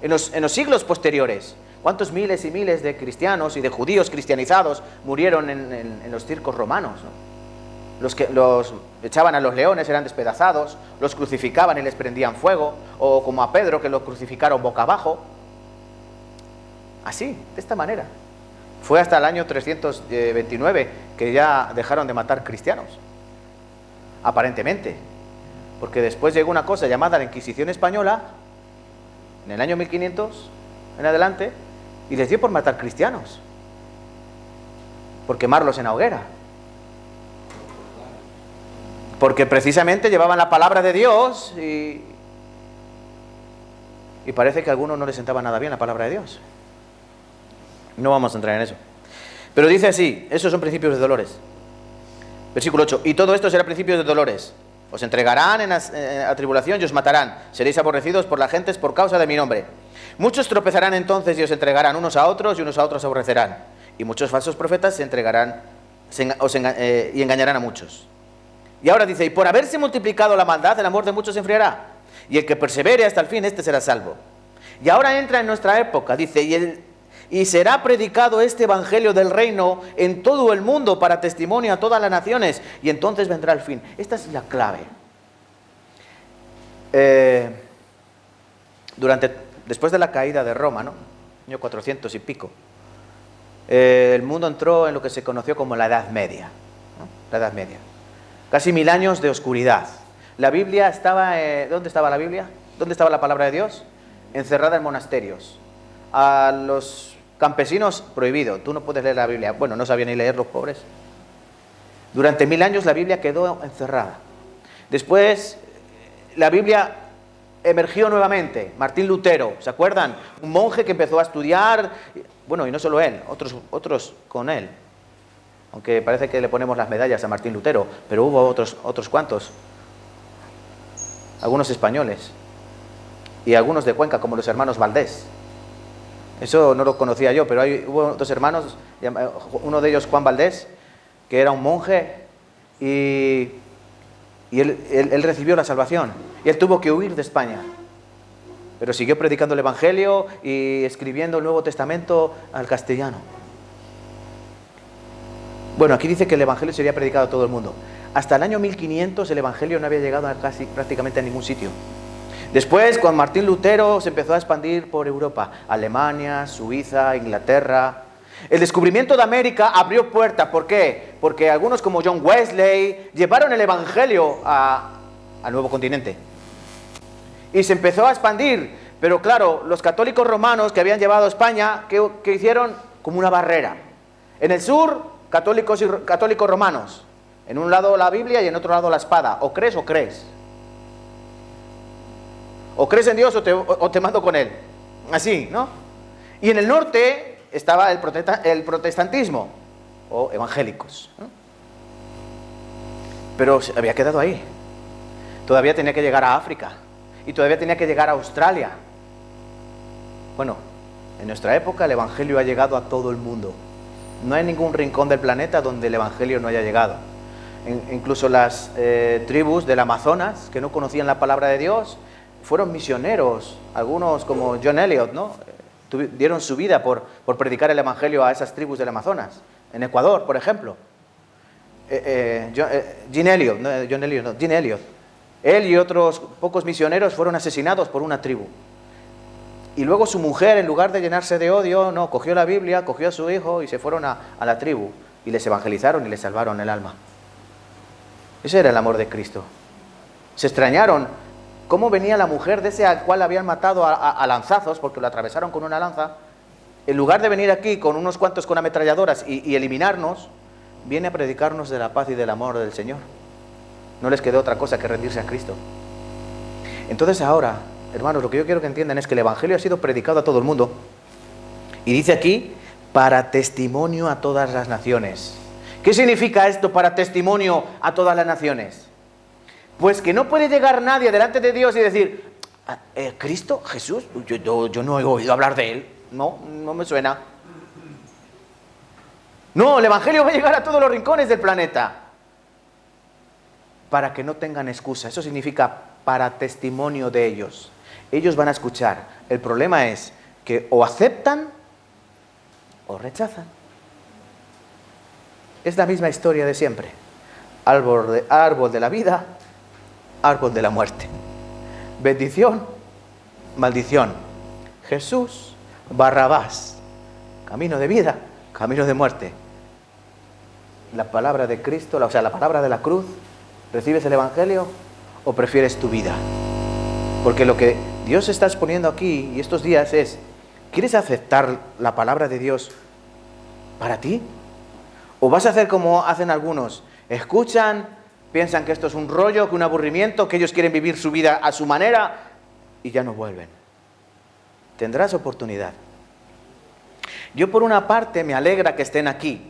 En los siglos posteriores. ¿Cuántos miles y miles de cristianos y de judíos cristianizados murieron en los circos romanos, ¿no? Los que los echaban a los leones eran despedazados, los crucificaban y les prendían fuego, o como a Pedro que lo crucificaron boca abajo. Así, de esta manera. Fue hasta el año 329 que ya dejaron de matar cristianos, aparentemente, porque después llegó una cosa llamada la Inquisición Española, en el año 1500 en adelante, y les dio por matar cristianos, por quemarlos en la hoguera, porque precisamente llevaban la palabra de Dios y parece que a algunos no les sentaba nada bien la palabra de Dios. No vamos a entrar en eso. Pero dice así, esos son principios de dolores. Versículo 8, y todo esto será principios de dolores. Os entregarán a tribulación y os matarán. Seréis aborrecidos por las gentes por causa de mi nombre. Muchos tropezarán entonces y os entregarán unos a otros y unos a otros aborrecerán. Y muchos falsos profetas se entregarán y engañarán a muchos. Y ahora dice, y por haberse multiplicado la maldad, el amor de muchos se enfriará. Y el que persevere hasta el fin, este será salvo. Y ahora entra en nuestra época, dice, y será predicado este evangelio del reino en todo el mundo para testimonio a todas las naciones, y entonces vendrá el fin. Esta es la clave. Después de la caída de Roma, ¿no? Año 400 y pico, el mundo entró en lo que se conoció como la Edad Media, ¿no? La Edad Media. Casi 1000 años de oscuridad. La Biblia estaba... ¿dónde estaba la Biblia? ¿Dónde estaba la palabra de Dios? Encerrada en monasterios. A los campesinos prohibido. Tú no puedes leer la Biblia. Bueno, no sabían ni leer los pobres. Durante 1000 años la Biblia quedó encerrada. Después la Biblia emergió nuevamente. Martín Lutero, ¿se acuerdan? Un monje que empezó a estudiar. Bueno, y no solo él, otros con él. Aunque parece que le ponemos las medallas a Martín Lutero, pero hubo otros cuantos. Algunos españoles. Y algunos de Cuenca, como los hermanos Valdés. Eso no lo conocía yo, pero hubo 2 hermanos, uno de ellos Juan Valdés, que era un monje, y él recibió la salvación. Y él tuvo que huir de España. Pero siguió predicando el Evangelio y escribiendo el Nuevo Testamento al castellano. Bueno, aquí dice que el Evangelio sería predicado a todo el mundo. Hasta el año 1500 el Evangelio no había llegado a prácticamente a ningún sitio. Después, con Martín Lutero, se empezó a expandir por Europa. Alemania, Suiza, Inglaterra. El descubrimiento de América abrió puertas. ¿Por qué? Porque algunos como John Wesley llevaron el Evangelio al nuevo continente. Y se empezó a expandir. Pero claro, los católicos romanos que habían llevado a España, ¿qué hicieron? Como una barrera. En el sur, católicos romanos. En un lado la Biblia y en otro lado la espada. O crees o crees. O crees en Dios o te mando con Él. Así, ¿no? Y en el norte estaba el protestantismo, o evangélicos, ¿no? Pero se había quedado ahí. Todavía tenía que llegar a África. Y todavía tenía que llegar a Australia. Bueno, en nuestra época el Evangelio ha llegado a todo el mundo. No hay ningún rincón del planeta donde el Evangelio no haya llegado. Incluso las tribus del Amazonas, que no conocían la palabra de Dios, fueron misioneros. Algunos, como John Eliot, ¿no? Dieron su vida por predicar el Evangelio a esas tribus del Amazonas. En Ecuador, por ejemplo. Jean Eliot. Él y otros pocos misioneros fueron asesinados por una tribu. Y luego su mujer, en lugar de llenarse de odio, no, cogió la Biblia, cogió a su hijo y se fueron a la tribu. Y les evangelizaron y les salvaron el alma. Ese era el amor de Cristo. Se extrañaron cómo venía la mujer de ese al cual habían matado a lanzazos, porque lo atravesaron con una lanza. En lugar de venir aquí con unos cuantos con ametralladoras y eliminarnos, viene a predicarnos de la paz y del amor del Señor. No les quedó otra cosa que rendirse a Cristo. Entonces ahora, hermanos, lo que yo quiero que entiendan es que el Evangelio ha sido predicado a todo el mundo. Y dice aquí, para testimonio a todas las naciones. ¿Qué significa esto, para testimonio a todas las naciones? Pues que no puede llegar nadie delante de Dios y decir, ¿Cristo? ¿Jesús? Yo no he oído hablar de Él. No me suena. No, el Evangelio va a llegar a todos los rincones del planeta. Para que no tengan excusa. Eso significa para testimonio de ellos. Ellos van a escuchar. El problema es que o aceptan o rechazan. Es la misma historia de siempre. Árbol de la vida, árbol de la muerte. Bendición, maldición. Jesús, Barrabás. Camino de vida, camino de muerte. La palabra de Cristo, o sea, la palabra de la cruz. ¿Recibes el Evangelio o prefieres tu vida? Porque lo que Dios está exponiendo aquí y estos días es, ¿quieres aceptar la palabra de Dios para ti? ¿O vas a hacer como hacen algunos? Escuchan, piensan que esto es un rollo, que un aburrimiento, que ellos quieren vivir su vida a su manera y ya no vuelven. Tendrás oportunidad. Yo por una parte me alegra que estén aquí,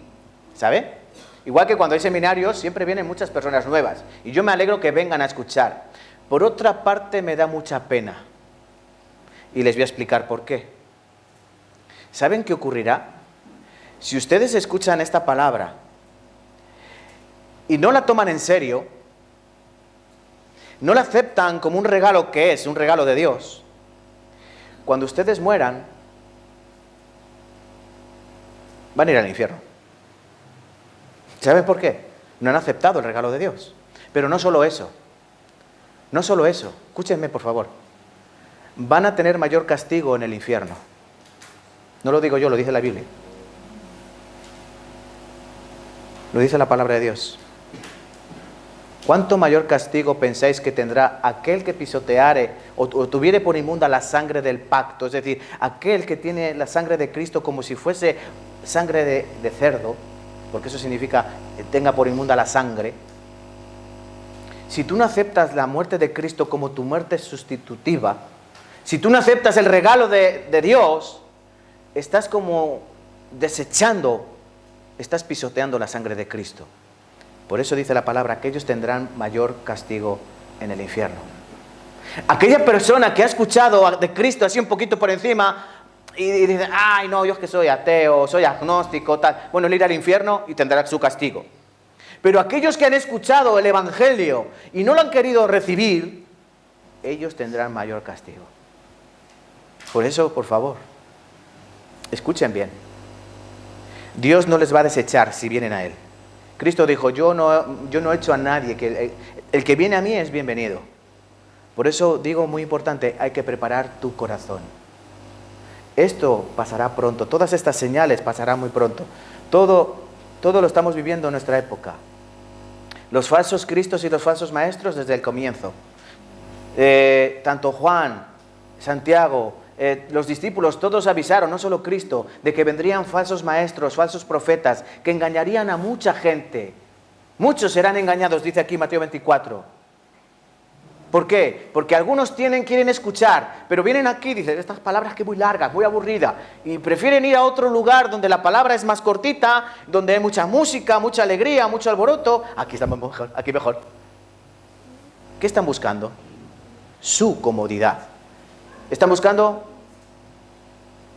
¿sabe? Igual que cuando hay seminarios siempre vienen muchas personas nuevas y yo me alegro que vengan a escuchar. Por otra parte me da mucha pena y les voy a explicar por qué. ¿Saben qué ocurrirá? Si ustedes escuchan esta palabra y no la toman en serio, no la aceptan como un regalo que es, un regalo de Dios, cuando ustedes mueran, van a ir al infierno. ¿Saben por qué? No han aceptado el regalo de Dios. Pero no solo eso. No solo eso. Escúchenme, por favor. Van a tener mayor castigo en el infierno. No lo digo yo, lo dice la Biblia. Lo dice la palabra de Dios. ¿Cuánto mayor castigo pensáis que tendrá aquel que pisoteare o tuviere por inmunda la sangre del pacto? Es decir, aquel que tiene la sangre de Cristo como si fuese sangre de cerdo, porque eso significa que tenga por inmunda la sangre. Si tú no aceptas la muerte de Cristo como tu muerte sustitutiva, si tú no aceptas el regalo de Dios, estás como desechando, estás pisoteando la sangre de Cristo. Por eso dice la palabra que ellos tendrán mayor castigo en el infierno. Aquella persona que ha escuchado de Cristo así un poquito por encima y dice, ay no, yo es que soy ateo, soy agnóstico, tal. Bueno, él irá al infierno y tendrá su castigo. Pero aquellos que han escuchado el Evangelio y no lo han querido recibir, ellos tendrán mayor castigo. Por eso, por favor, escuchen bien. Dios no les va a desechar si vienen a Él. Cristo dijo, yo no echo a nadie, que el que viene a mí es bienvenido. Por eso digo, muy importante, hay que preparar tu corazón. Esto pasará pronto, todas estas señales pasarán muy pronto. Todo lo estamos viviendo en nuestra época. Los falsos cristos y los falsos maestros desde el comienzo. Tanto Juan, Santiago, los discípulos, todos avisaron, no solo Cristo, de que vendrían falsos maestros, falsos profetas, que engañarían a mucha gente. Muchos serán engañados, dice aquí Mateo 24. ¿Por qué? Porque algunos quieren escuchar, pero vienen aquí y dicen, estas palabras que muy largas, muy aburridas, y prefieren ir a otro lugar donde la palabra es más cortita, donde hay mucha música, mucha alegría, mucho alboroto. Aquí estamos mejor, aquí mejor. ¿Qué están buscando? Su comodidad. Están buscando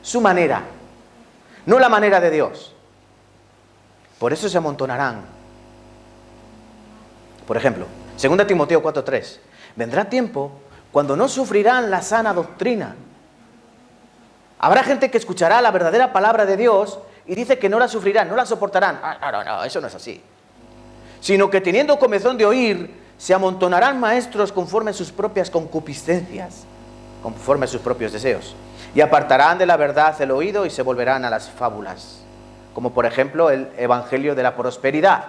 su manera, no la manera de Dios. Por eso se amontonarán. Por ejemplo, 2 Timoteo 4:3. Vendrá tiempo cuando no sufrirán la sana doctrina. Habrá gente que escuchará la verdadera palabra de Dios y dice que no la sufrirán, no la soportarán. No, eso no es así. Sino que teniendo comezón de oír, se amontonarán maestros conforme a sus propias concupiscencias, conforme a sus propios deseos, y apartarán de la verdad el oído y se volverán a las fábulas, como por ejemplo el Evangelio de la Prosperidad.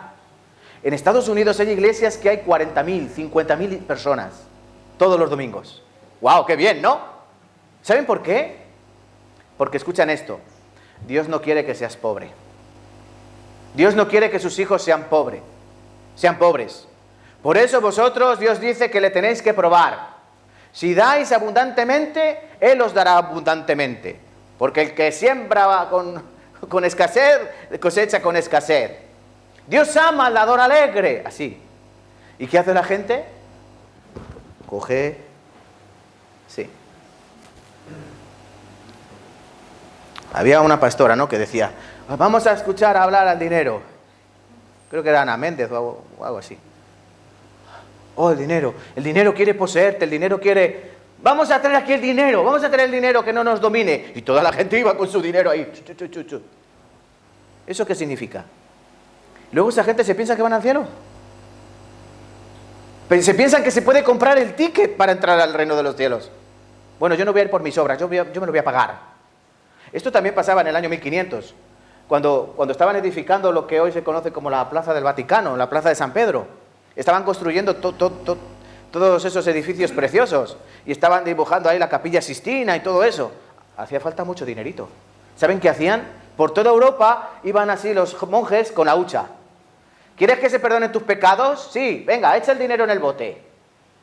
En Estados Unidos hay iglesias que hay 40.000, 50.000 personas todos los domingos. ¡Wow! ¡Qué bien!, ¿no? ¿Saben por qué? Porque escuchan esto, Dios no quiere que seas pobre. Dios no quiere que sus hijos sean pobres. Por eso vosotros, Dios dice que le tenéis que probar. Si dais abundantemente, Él os dará abundantemente. Porque el que siembra con escasez, cosecha con escasez. Dios ama al dador alegre. Así. ¿Y qué hace la gente? Coge. Sí. Había una pastora, ¿no?, que decía, vamos a escuchar hablar al dinero. Creo que era Ana Méndez o algo así. Oh, el dinero quiere poseerte, el dinero quiere... Vamos a traer aquí el dinero, vamos a traer el dinero que no nos domine. Y toda la gente iba con su dinero ahí. ¿Eso qué significa? Luego esa gente se piensa que van al cielo. Se piensan que se puede comprar el ticket para entrar al reino de los cielos. Bueno, yo no voy a ir por mis obras, yo me lo voy a pagar. Esto también pasaba en el año 1500, cuando estaban edificando lo que hoy se conoce como la Plaza del Vaticano, la Plaza de San Pedro. Estaban construyendo todos esos edificios preciosos y estaban dibujando ahí la Capilla Sistina y todo eso. Hacía falta mucho dinerito. ¿Saben qué hacían? Por toda Europa iban así los monjes con la hucha. ¿Quieres que se perdonen tus pecados? Sí, venga, echa el dinero en el bote.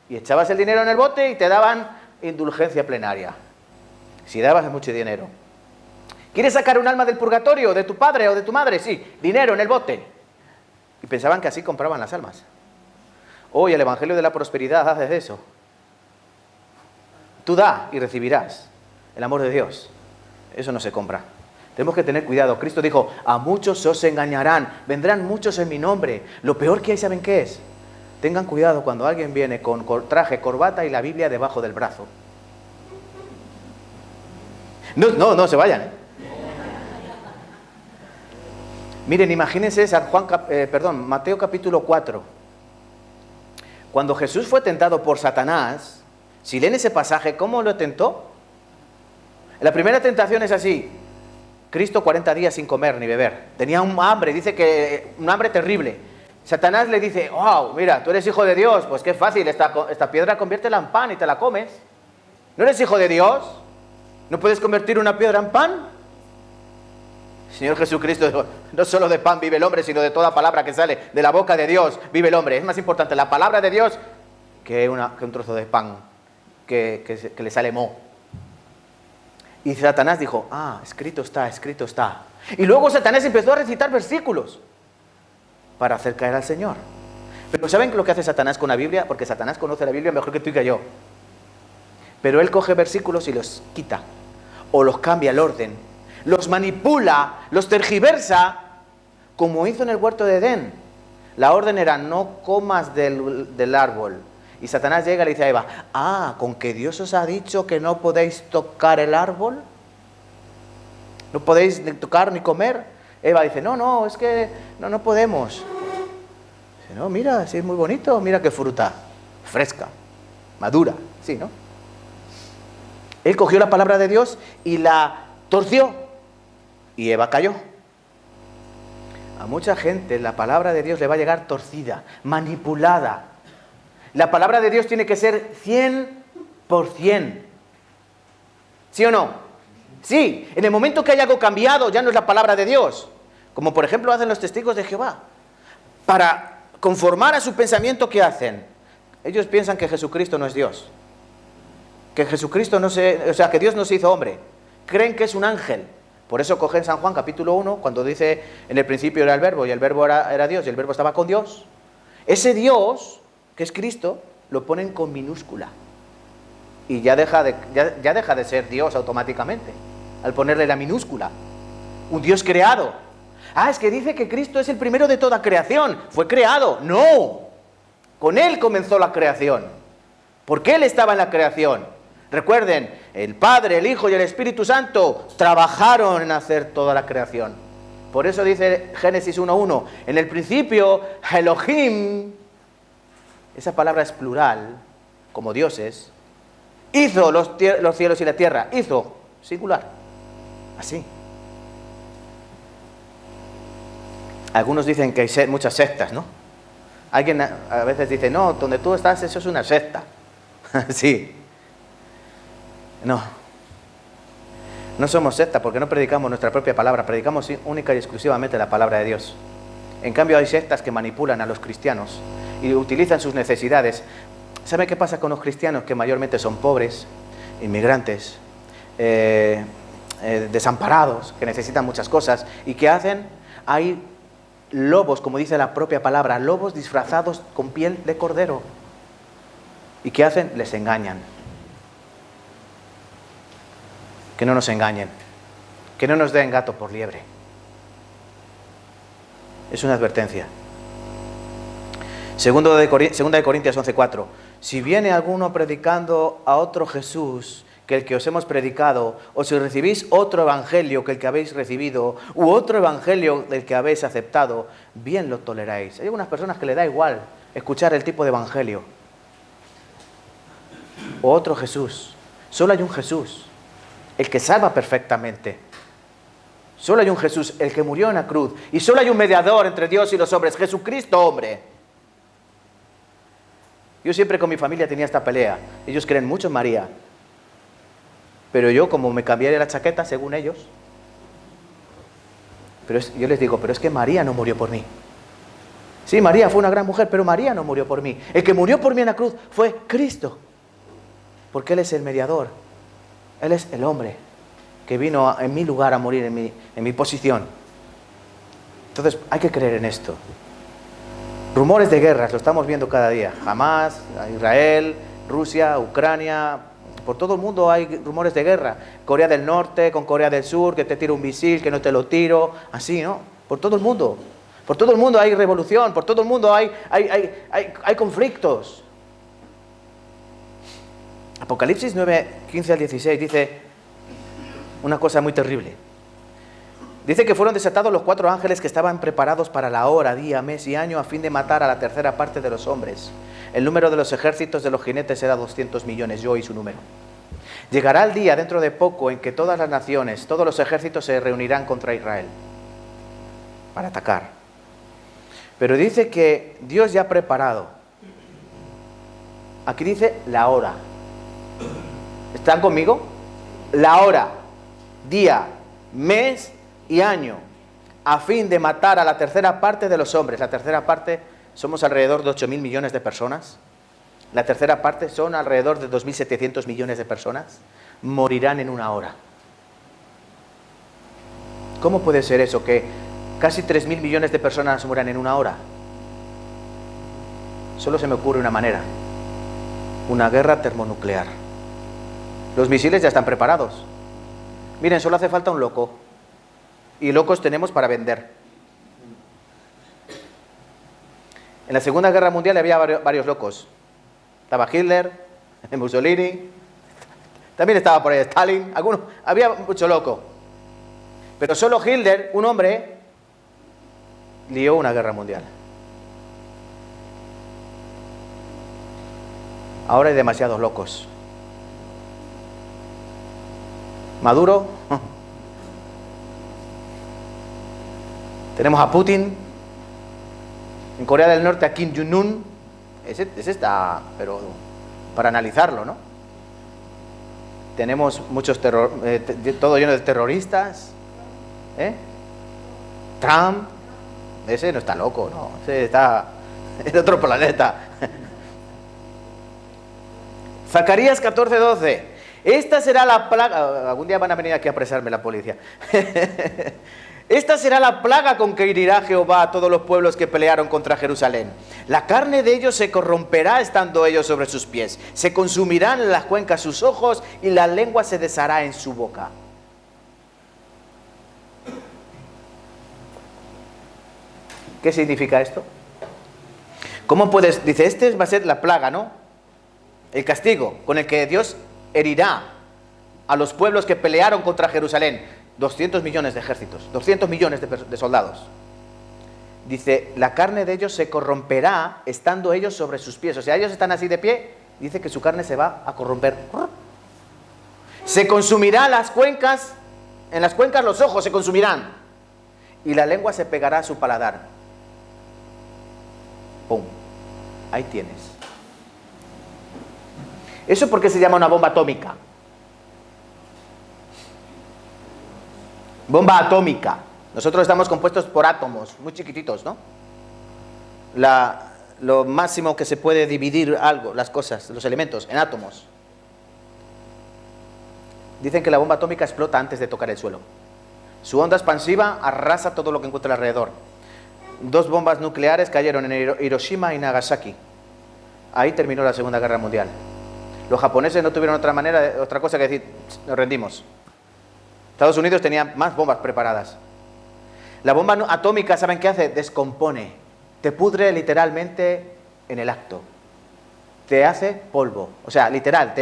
Y echabas el dinero en el bote y te daban indulgencia plenaria. Si dabas mucho dinero. ¿Quieres sacar un alma del purgatorio de tu padre o de tu madre? Sí, dinero en el bote. Y pensaban que así compraban las almas. Hoy el Evangelio de la Prosperidad hace eso. Tú da y recibirás el amor de Dios. Eso no se compra. Tenemos que tener cuidado. Cristo dijo, a muchos os engañarán, vendrán muchos en mi nombre. Lo peor que hay, ¿saben qué es? Tengan cuidado cuando alguien viene con traje, corbata y la Biblia debajo del brazo. No se vayan, ¿eh? Miren, imagínense Mateo capítulo 4. Cuando Jesús fue tentado por Satanás, si leen ese pasaje, ¿cómo lo tentó? La primera tentación es así. Cristo 40 días sin comer ni beber. Tenía un hambre, dice que un hambre terrible. Satanás le dice, wow, mira, tú eres hijo de Dios, pues qué fácil, esta piedra conviértela en pan y te la comes. ¿No eres hijo de Dios? ¿No puedes convertir una piedra en pan? Señor Jesucristo dijo, no solo de pan vive el hombre, sino de toda palabra que sale de la boca de Dios vive el hombre. Es más importante la palabra de Dios que un trozo de pan que le sale moho. Y Satanás dijo, escrito está. Y luego Satanás empezó a recitar versículos para hacer caer al Señor. Pero ¿saben lo que hace Satanás con la Biblia? Porque Satanás conoce la Biblia mejor que tú y que yo. Pero él coge versículos y los quita, o los cambia el orden, los manipula, los tergiversa, como hizo en el huerto de Edén. La orden era, no comas del árbol. Y Satanás llega y le dice a Eva, ¿con que Dios os ha dicho que no podéis tocar el árbol? ¿No podéis ni tocar ni comer? Eva dice, no, es que no podemos. Dice, no, mira, sí es muy bonito, mira qué fruta, fresca, madura, sí, ¿no? Él cogió la palabra de Dios y la torció, y Eva cayó. A mucha gente la palabra de Dios le va a llegar torcida, manipulada. La palabra de Dios tiene que ser 100%. ¿Sí o no? Sí, en el momento que hay algo cambiado, ya no es la palabra de Dios. Como por ejemplo hacen los testigos de Jehová. Para conformar a su pensamiento, ¿qué hacen? Ellos piensan que Jesucristo no es Dios. Que Jesucristo que Dios no se hizo hombre. Creen que es un ángel. Por eso cogen San Juan capítulo 1, cuando dice, en el principio era el verbo, y el verbo era Dios, y el verbo estaba con Dios. Ese Dios, que es Cristo, lo ponen con minúscula. Y ya deja de ser Dios automáticamente, al ponerle la minúscula. Un Dios creado. Es que dice que Cristo es el primero de toda creación. Fue creado. No. Con Él comenzó la creación. Porque Él estaba en la creación. Recuerden, el Padre, el Hijo y el Espíritu Santo trabajaron en hacer toda la creación. Por eso dice Génesis 1:1, en el principio, Elohim, esa palabra es plural, como dioses, hizo los cielos y la tierra, hizo, singular, así. Algunos dicen que hay muchas sectas, ¿no? Alguien a veces dice, no, donde tú estás eso es una secta. Sí. No somos secta porque no predicamos nuestra propia palabra, predicamos única y exclusivamente la palabra de Dios. En cambio hay sectas que manipulan a los cristianos y utilizan sus necesidades. ¿Sabe qué pasa con los cristianos? Que mayormente son pobres, inmigrantes, desamparados, que necesitan muchas cosas. ¿Y qué hacen? Hay lobos, como dice la propia palabra, lobos disfrazados con piel de cordero. ¿Y qué hacen? Les engañan. Que no nos engañen, que no nos den gato por liebre. Es una advertencia. Segunda de Corintios 11:4. Si viene alguno predicando a otro Jesús que el que os hemos predicado, o si recibís otro evangelio que el que habéis recibido, u otro evangelio del que habéis aceptado, bien lo toleráis. Hay algunas personas que le da igual escuchar el tipo de evangelio. O otro Jesús. Solo hay un Jesús. El que salva perfectamente. Solo hay un Jesús, el que murió en la cruz. Y solo hay un mediador entre Dios y los hombres, Jesucristo hombre. Yo siempre con mi familia tenía esta pelea. Ellos creen mucho en María. Pero yo, como me cambié la chaqueta, según ellos, yo les digo, pero es que María no murió por mí. Sí, María fue una gran mujer, pero María no murió por mí. El que murió por mí en la cruz fue Cristo. Porque Él es el mediador. Él es el hombre que vino en mi lugar a morir en mi posición. Entonces hay que creer en esto. Rumores de guerras, lo estamos viendo cada día. Hamas, Israel, Rusia, Ucrania, por todo el mundo hay rumores de guerra. Corea del Norte con Corea del Sur, que te tiro un misil, que no te lo tiro, así, ¿no? Por todo el mundo. Por todo el mundo hay revolución, por todo el mundo hay conflictos. Apocalipsis 9, 15 al 16 dice, Una cosa muy terrible. Dice que fueron desatados los 4 ángeles que estaban preparados para la hora, día, mes y año a fin de matar a la tercera parte de los hombres. El número de los ejércitos de los jinetes era 200 millones, yo oí su número. Llegará el día dentro de poco en que todas las naciones, todos los ejércitos se reunirán contra Israel para atacar. Pero dice que Dios ya ha preparado. Aquí dice la hora. ¿Están conmigo? La hora, día, mes y año, a fin de matar a la tercera parte de los hombres. La tercera parte somos alrededor de 8.000 millones de personas. La tercera parte son alrededor de 2.700 millones de personas. Morirán en una hora. ¿Cómo puede ser eso? Que casi 3.000 millones de personas mueran en una hora. Solo se me ocurre una manera. Una guerra termonuclear. Los misiles ya están preparados. Miren, solo hace falta un loco. Y locos tenemos para vender. En la Segunda Guerra Mundial había varios locos. Estaba Hitler, Mussolini, también estaba por ahí Stalin, algunos, había mucho loco. Pero solo Hitler, un hombre, lió una guerra mundial. Ahora hay demasiados locos. Maduro, tenemos a Putin, en Corea del Norte a Kim Jong-un, ese está, pero para analizarlo, ¿no? Tenemos muchos todo lleno de terroristas, Trump, ese no está loco, no, ese está en otro planeta. Zacarías 14:12. Esta será la plaga. Algún día van a venir aquí a apresarme la policía. Esta será la plaga con que herirá Jehová a todos los pueblos que pelearon contra Jerusalén. La carne de ellos se corromperá estando ellos sobre sus pies. Se consumirán en las cuencas sus ojos y la lengua se deshará en su boca. ¿Qué significa esto? ¿Cómo puedes? Dice, este va a ser la plaga, ¿no? El castigo con el que Dios herirá a los pueblos que pelearon contra Jerusalén. 200 millones de ejércitos, 200 millones de soldados. Dice, la carne de ellos se corromperá estando ellos sobre sus pies. O sea, ellos están así de pie, dice que su carne se va a corromper. Se consumirá las cuencas, en las cuencas los ojos se consumirán. Y la lengua se pegará a su paladar. ¡Pum! Ahí tienes. ¿Eso por qué se llama una bomba atómica? Bomba atómica. Nosotros estamos compuestos por átomos, muy chiquititos, ¿no? Lo máximo que se puede dividir algo, las cosas, los elementos, en átomos. Dicen que la bomba atómica explota antes de tocar el suelo. Su onda expansiva arrasa todo lo que encuentra alrededor. 2 bombas nucleares cayeron en Hiroshima y Nagasaki. Ahí terminó la Segunda Guerra Mundial. Los japoneses no tuvieron otra cosa que decir, nos rendimos. Estados Unidos tenía más bombas preparadas. La bomba atómica, ¿saben qué hace? Descompone. Te pudre literalmente en el acto. Te hace polvo. O sea, literal,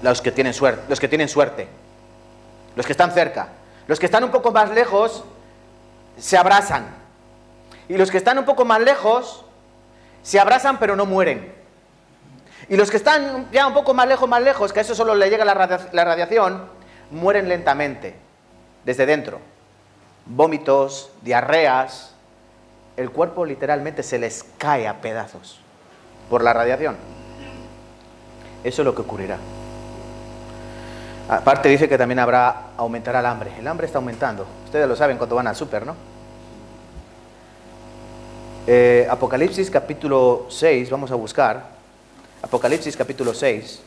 los que tienen suerte, los que están cerca. Los que están un poco más lejos se abrazan. Y los que están un poco más lejos se abrazan pero no mueren. Y los que están ya un poco más lejos, que a eso solo le llega la radiación, mueren lentamente, desde dentro. Vómitos, diarreas, el cuerpo literalmente se les cae a pedazos por la radiación. Eso es lo que ocurrirá. Aparte dice que también aumentará el hambre. El hambre está aumentando. Ustedes lo saben cuando van al súper, ¿no? Apocalipsis capítulo 6, vamos a buscar. Apocalipsis capítulo 6.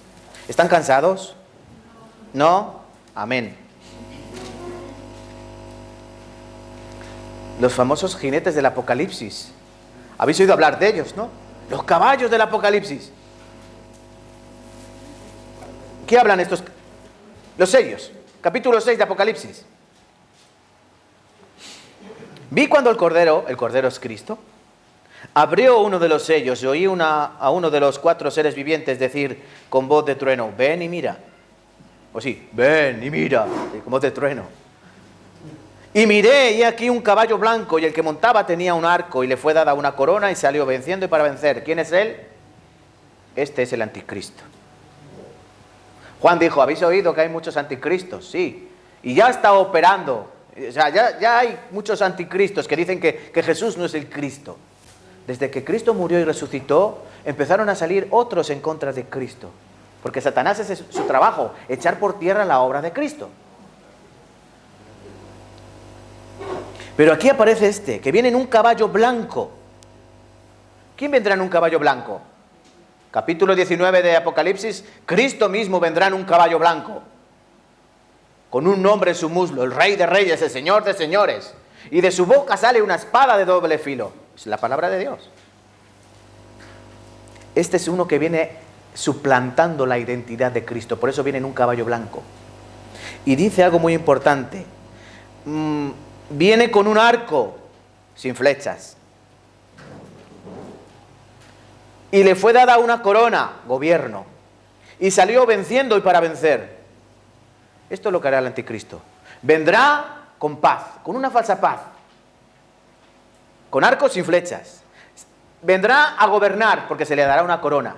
¿Están cansados? ¿No? Amén. Los famosos jinetes del Apocalipsis. Habéis oído hablar de ellos, ¿no? Los caballos del Apocalipsis. ¿Qué hablan estos? Los sellos. Capítulo 6 de Apocalipsis. Vi cuando el Cordero es Cristo, abrió uno de los sellos y oí a uno de los 4 seres vivientes decir con voz de trueno, ven y mira. O sí, ven y mira, como de trueno. Y miré, y aquí un caballo blanco, y el que montaba tenía un arco, y le fue dada una corona, y salió venciendo y para vencer. ¿Quién es él? Este es el anticristo. Juan dijo, ¿habéis oído que hay muchos anticristos? Sí. Y ya está operando. O sea, ya hay muchos anticristos que dicen que Jesús no es el Cristo. Desde que Cristo murió y resucitó, empezaron a salir otros en contra de Cristo. Porque Satanás es su trabajo, echar por tierra la obra de Cristo. Pero aquí aparece este, que viene en un caballo blanco. ¿Quién vendrá en un caballo blanco? Capítulo 19 de Apocalipsis, Cristo mismo vendrá en un caballo blanco, con un nombre en su muslo, el Rey de Reyes, el Señor de Señores. Y de su boca sale una espada de doble filo. Es la palabra de Dios. Este es uno que viene suplantando la identidad de Cristo, por eso viene en un caballo blanco. Y dice algo muy importante. Viene con un arco sin flechas. Y le fue dada una corona, gobierno. Y salió venciendo y para vencer. Esto es lo que hará el anticristo. Vendrá con paz, con una falsa paz. Con arcos sin flechas. Vendrá a gobernar porque se le dará una corona.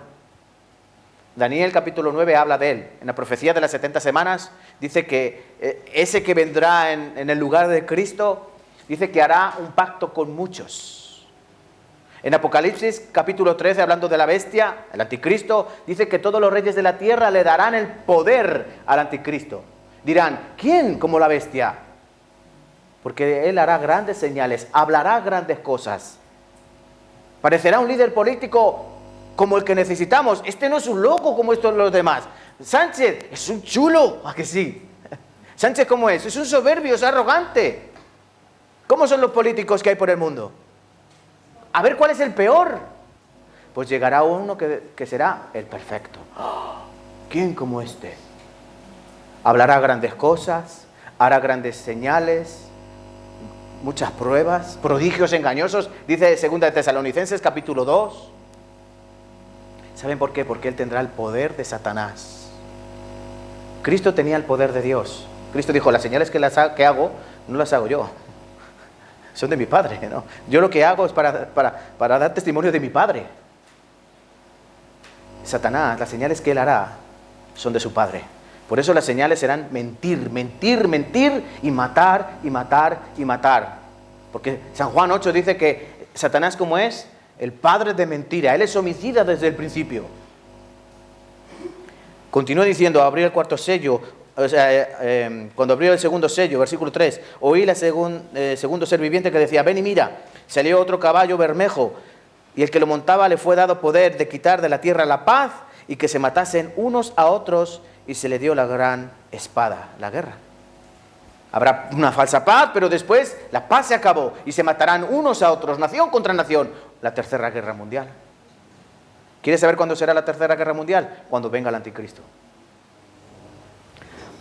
Daniel capítulo 9 habla de él. En la profecía de las 70 semanas dice que ese que vendrá en el lugar de Cristo, dice que hará un pacto con muchos. En Apocalipsis capítulo 13, hablando de la bestia, el anticristo, dice que todos los reyes de la tierra le darán el poder al anticristo. Dirán, ¿quién como la bestia? Porque él hará grandes señales, hablará grandes cosas. Parecerá un líder político como el que necesitamos. Este no es un loco como estos los demás. Sánchez es un chulo, ¿a que sí? Sánchez, ¿cómo es? Es un soberbio, es arrogante. ¿Cómo son los políticos que hay por el mundo? A ver cuál es el peor. Pues llegará uno que será el perfecto. ¿Quién como este? Hablará grandes cosas, hará grandes señales, muchas pruebas, prodigios engañosos. Dice 2 de Tesalonicenses capítulo 2. ¿Saben por qué? Porque él tendrá el poder de Satanás. Cristo tenía el poder de Dios. Cristo dijo, las señales que hago, no las hago yo. Son de mi Padre, ¿no? Yo lo que hago es para dar testimonio de mi Padre. Satanás, las señales que él hará son de su Padre. Por eso las señales serán mentir, mentir, mentir y matar, y matar, y matar. Porque San Juan 8 dice que Satanás, ¿cómo es? El padre de mentira. Él es homicida desde el principio. Continúa diciendo, abrió el cuarto sello. O sea, cuando abrió el segundo sello, versículo 3, oí el segundo ser viviente que decía, ven y mira, salió otro caballo bermejo, y el que lo montaba le fue dado poder de quitar de la tierra la paz, y que se matasen unos a otros, y se le dio la gran espada, la guerra. Habrá una falsa paz, pero después la paz se acabó, y se matarán unos a otros, nación contra nación, la tercera guerra mundial. ¿Quieres saber cuándo será la tercera guerra mundial? Cuando venga el anticristo.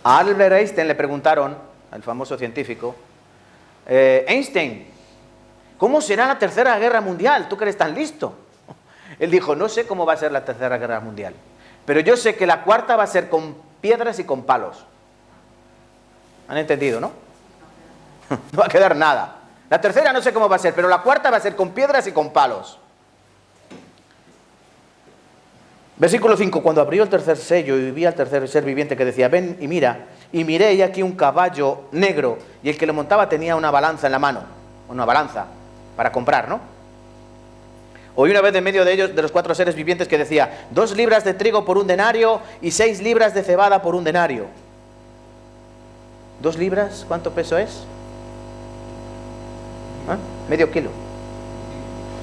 A Albert Einstein le preguntaron, al famoso científico, Einstein, ¿cómo será la tercera guerra mundial? ¿Tú que eres tan listo? Él dijo, no sé cómo va a ser la tercera guerra mundial, pero yo sé que la cuarta va a ser con piedras y con palos. ¿Han entendido, no? No va a quedar nada. La tercera no sé cómo va a ser, pero la cuarta va a ser con piedras y con palos. Versículo 5, cuando abrió el tercer sello y vi al tercer ser viviente que decía, ven y mira, y miré y aquí un caballo negro, y el que lo montaba tenía una balanza en la mano, una balanza para comprar, ¿no? Oí una vez de medio de ellos, de los 4 seres vivientes, que decía, 2 libras de trigo por 1 denario y 6 libras de cebada por 1 denario. 2 libras, ¿cuánto peso es? ¿Ah? Medio kilo.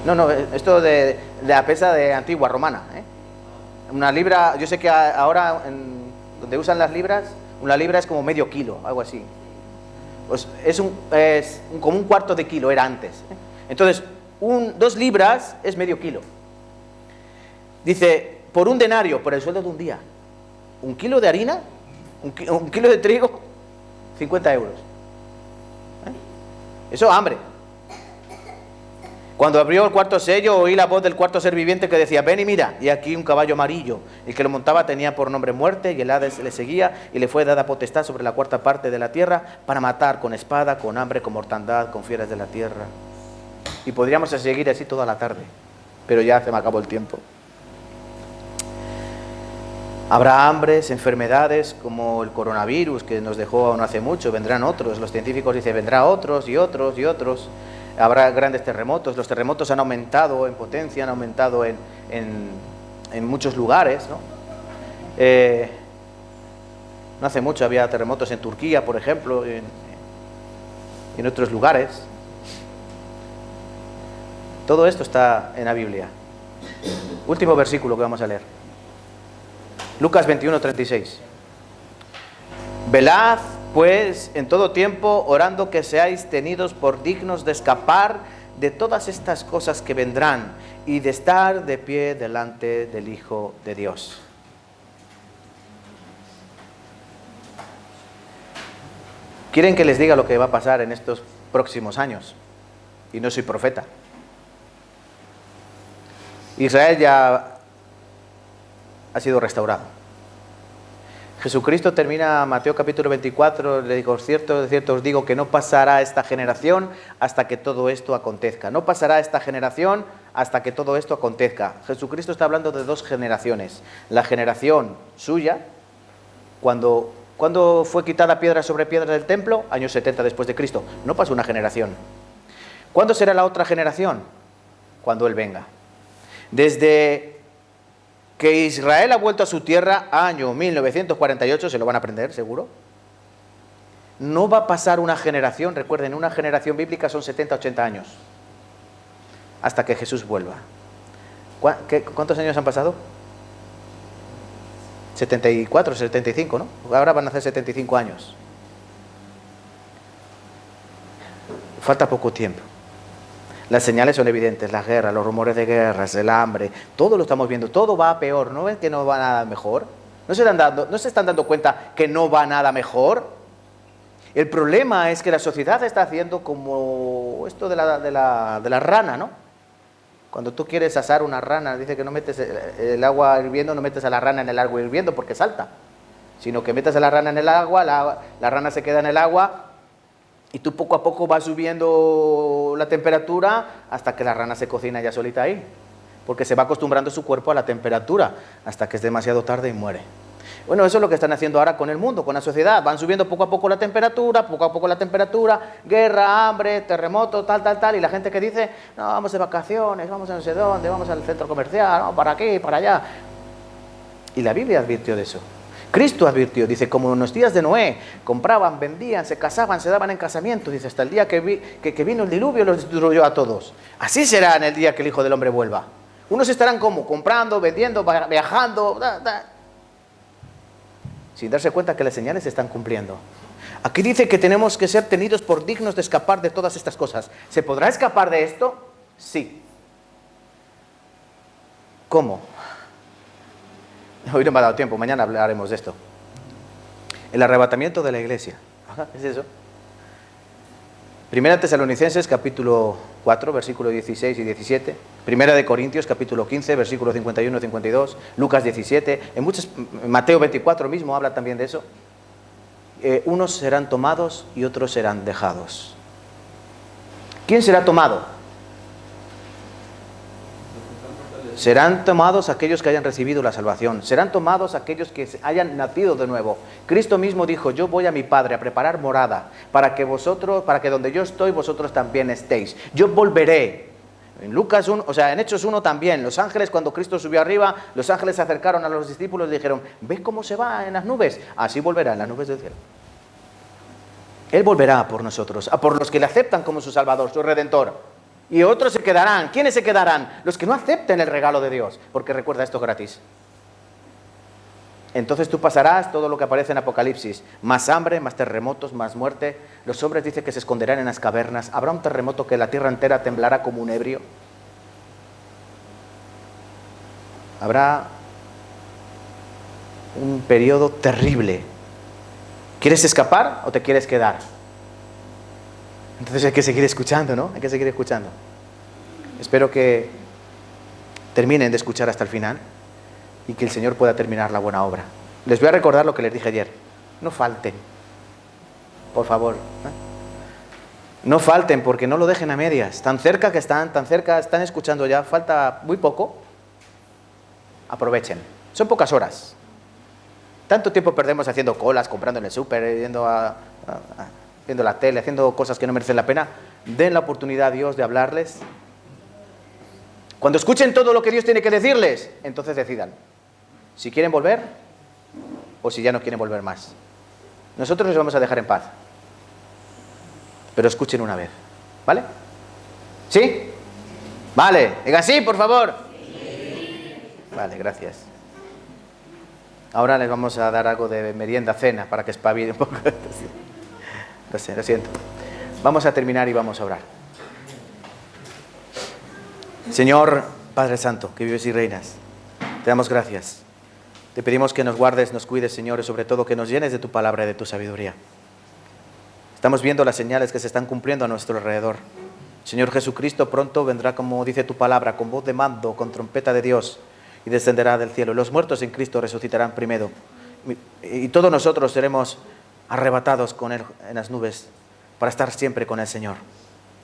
No, esto de la pesa de antigua romana, ¿eh? Una libra, yo sé que ahora donde usan las libras, una libra es como medio kilo, algo así. Pues es como un cuarto de kilo, era antes. Entonces, 2 libras es medio kilo. Dice, por 1 denario, por el sueldo de un día. 1 kilo de harina, un kilo de trigo, 50 euros. Eso hambre. Cuando abrió el cuarto sello, oí la voz del cuarto ser viviente que decía: ven y mira, y aquí un caballo amarillo. El que lo montaba tenía por nombre Muerte, y el Hades le seguía, y le fue dada potestad sobre la cuarta parte de la tierra para matar con espada, con hambre, con mortandad, con fieras de la tierra. Y podríamos seguir así toda la tarde, pero ya se me acabó el tiempo. Habrá hambres, enfermedades como el coronavirus que nos dejó no hace mucho, vendrán otros. Los científicos dicen vendrá otros y otros y otros. Habrá grandes terremotos. Los terremotos han aumentado en potencia, han aumentado en muchos lugares, ¿no? No hace mucho había terremotos en Turquía, por ejemplo, en otros lugares. Todo esto está en la Biblia. Último versículo que vamos a leer. Lucas 21:36. Velad, pues, en todo tiempo, orando que seáis tenidos por dignos de escapar de todas estas cosas que vendrán y de estar de pie delante del Hijo de Dios. ¿Quieren que les diga lo que va a pasar en estos próximos años? Y no soy profeta. Israel ya ha sido restaurado. Jesucristo termina Mateo capítulo 24, le digo: de cierto os digo que no pasará esta generación hasta que todo esto acontezca. No pasará esta generación hasta que todo esto acontezca. Jesucristo está hablando de dos generaciones. La generación suya, cuando fue quitada piedra sobre piedra del templo, años 70 después de Cristo. No pasó una generación. ¿Cuándo será la otra generación? Cuando Él venga. Desde que Israel ha vuelto a su tierra, año 1948, se lo van a aprender seguro. No va a pasar una generación, recuerden, una generación bíblica son 70, 80 años, hasta que Jesús vuelva. ¿Cuántos años han pasado? 74, 75, ¿no? Ahora van a hacer 75 años. Falta poco tiempo. Las señales son evidentes, las guerras, los rumores de guerras, el hambre, todo lo estamos viendo, todo va a peor. ¿No ven que no va nada mejor? ¿No se están dando cuenta que no va nada mejor? El problema es que la sociedad está haciendo como esto de la rana, ¿no? Cuando tú quieres asar una rana, dice que no metes el agua hirviendo, no metes a la rana en el agua hirviendo porque salta, sino que metes a la rana en el agua, la rana se queda en el agua, y tú poco a poco vas subiendo la temperatura hasta que la rana se cocina ya solita ahí, porque se va acostumbrando su cuerpo a la temperatura hasta que es demasiado tarde y muere. Bueno, eso es lo que están haciendo ahora con el mundo, con la sociedad. Van subiendo poco a poco la temperatura, guerra, hambre, terremoto, tal, y la gente que dice: no, vamos de vacaciones, vamos a no sé dónde, vamos al centro comercial, no, para aquí, para allá. Y la Biblia advirtió de eso. Cristo advirtió, dice, como en los días de Noé, compraban, vendían, se casaban, se daban en casamiento, dice, hasta el día que vino el diluvio los destruyó a todos. Así será en el día que el Hijo del Hombre vuelva. Unos estarán como comprando, vendiendo, viajando, sin darse cuenta que las señales se están cumpliendo. Aquí dice que tenemos que ser tenidos por dignos de escapar de todas estas cosas. ¿Se podrá escapar de esto? Sí. ¿Cómo? Hoy no me ha dado tiempo, mañana hablaremos de esto. El arrebatamiento de la iglesia. Ajá, es eso. Primera Tesalonicenses capítulo 4, versículos 16 y 17. Primera de Corintios capítulo 15, versículos 51 y 52. Lucas 17. Mateo 24 mismo habla también de eso. Unos serán tomados y otros serán dejados. ¿Quién será tomado? Serán tomados aquellos que hayan recibido la salvación. Serán tomados aquellos que hayan nacido de nuevo. Cristo mismo dijo: yo voy a mi Padre a preparar morada para que donde yo estoy, vosotros también estéis. Yo volveré. En Lucas 1, en Hechos 1 también. Los ángeles, cuando Cristo subió arriba, los ángeles se acercaron a los discípulos y dijeron: ¿ves cómo se va en las nubes? Así volverá en las nubes del cielo. Él volverá por nosotros, a por los que le aceptan como su Salvador, su Redentor. Y otros se quedarán. ¿Quiénes se quedarán? Los que no acepten el regalo de Dios, porque recuerda, esto es gratis. Entonces tú pasarás todo lo que aparece en Apocalipsis: más hambre, más terremotos, más muerte. Los hombres dicen que se esconderán en las cavernas. Habrá un terremoto que la tierra entera temblará como un ebrio. Habrá un periodo terrible. ¿Quieres escapar o te quieres quedar? Entonces hay que seguir escuchando, ¿no? Hay que seguir escuchando. Espero que terminen de escuchar hasta el final y que el Señor pueda terminar la buena obra. Les voy a recordar lo que les dije ayer. No falten, por favor. No falten, porque no lo dejen a medias. Tan cerca que están, tan cerca, están escuchando ya, falta muy poco. Aprovechen. Son pocas horas. Tanto tiempo perdemos haciendo colas, comprando en el súper, viendo la tele, haciendo cosas que no merecen la pena. Den la oportunidad a Dios de hablarles. Cuando escuchen todo lo que Dios tiene que decirles, entonces decidan si quieren volver o si ya no quieren volver más. Nosotros les vamos a dejar en paz, pero escuchen una vez, ¿vale? ¿Sí? Vale, diga sí, por favor. Vale, gracias. Ahora les vamos a dar algo de merienda, cena, para que espabile un poco. Lo siento. Vamos a terminar y vamos a orar. Señor Padre Santo, que vives y reinas, te damos gracias. Te pedimos que nos guardes, nos cuides, Señor, y sobre todo que nos llenes de tu palabra y de tu sabiduría. Estamos viendo las señales que se están cumpliendo a nuestro alrededor. Señor Jesucristo pronto vendrá, como dice tu palabra, con voz de mando, con trompeta de Dios, y descenderá del cielo. Los muertos en Cristo resucitarán primero, y todos nosotros seremos arrebatados con Él en las nubes para estar siempre con el Señor.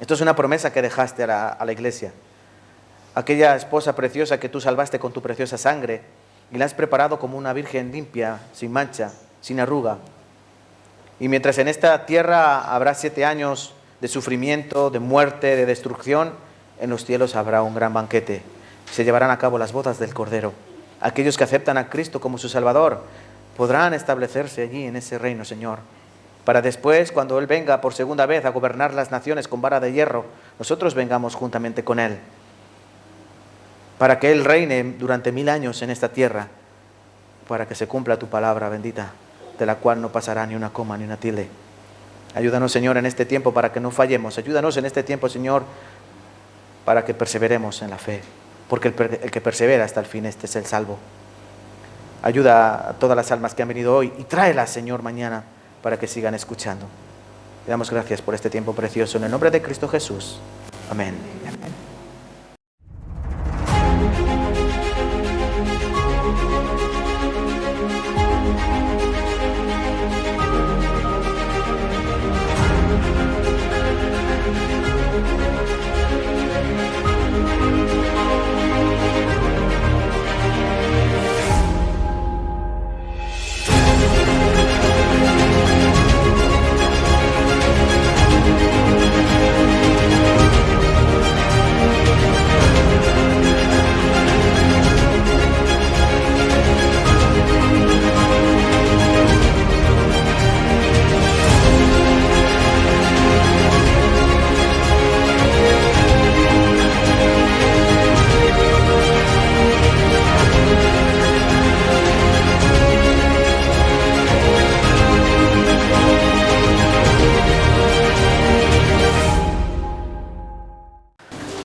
Esto es una promesa que dejaste a la iglesia. Aquella esposa preciosa que tú salvaste con tu preciosa sangre y la has preparado como una virgen limpia, sin mancha, sin arruga. Y mientras en esta tierra habrá 7 años de sufrimiento, de muerte, de destrucción, en los cielos habrá un gran banquete. Se llevarán a cabo las bodas del Cordero. Aquellos que aceptan a Cristo como su Salvador podrán establecerse allí en ese reino, Señor, para después, cuando Él venga por segunda vez a gobernar las naciones con vara de hierro, nosotros vengamos juntamente con Él, para que Él reine durante 1000 años en esta tierra, para que se cumpla tu palabra bendita, de la cual no pasará ni una coma ni una tilde. Ayúdanos, Señor, en este tiempo para que no fallemos. Ayúdanos en este tiempo, Señor, para que perseveremos en la fe, porque el que persevera hasta el fin, este es el salvo. Ayuda a todas las almas que han venido hoy y tráelas, Señor, mañana, para que sigan escuchando. Le damos gracias por este tiempo precioso en el nombre de Cristo Jesús. Amén.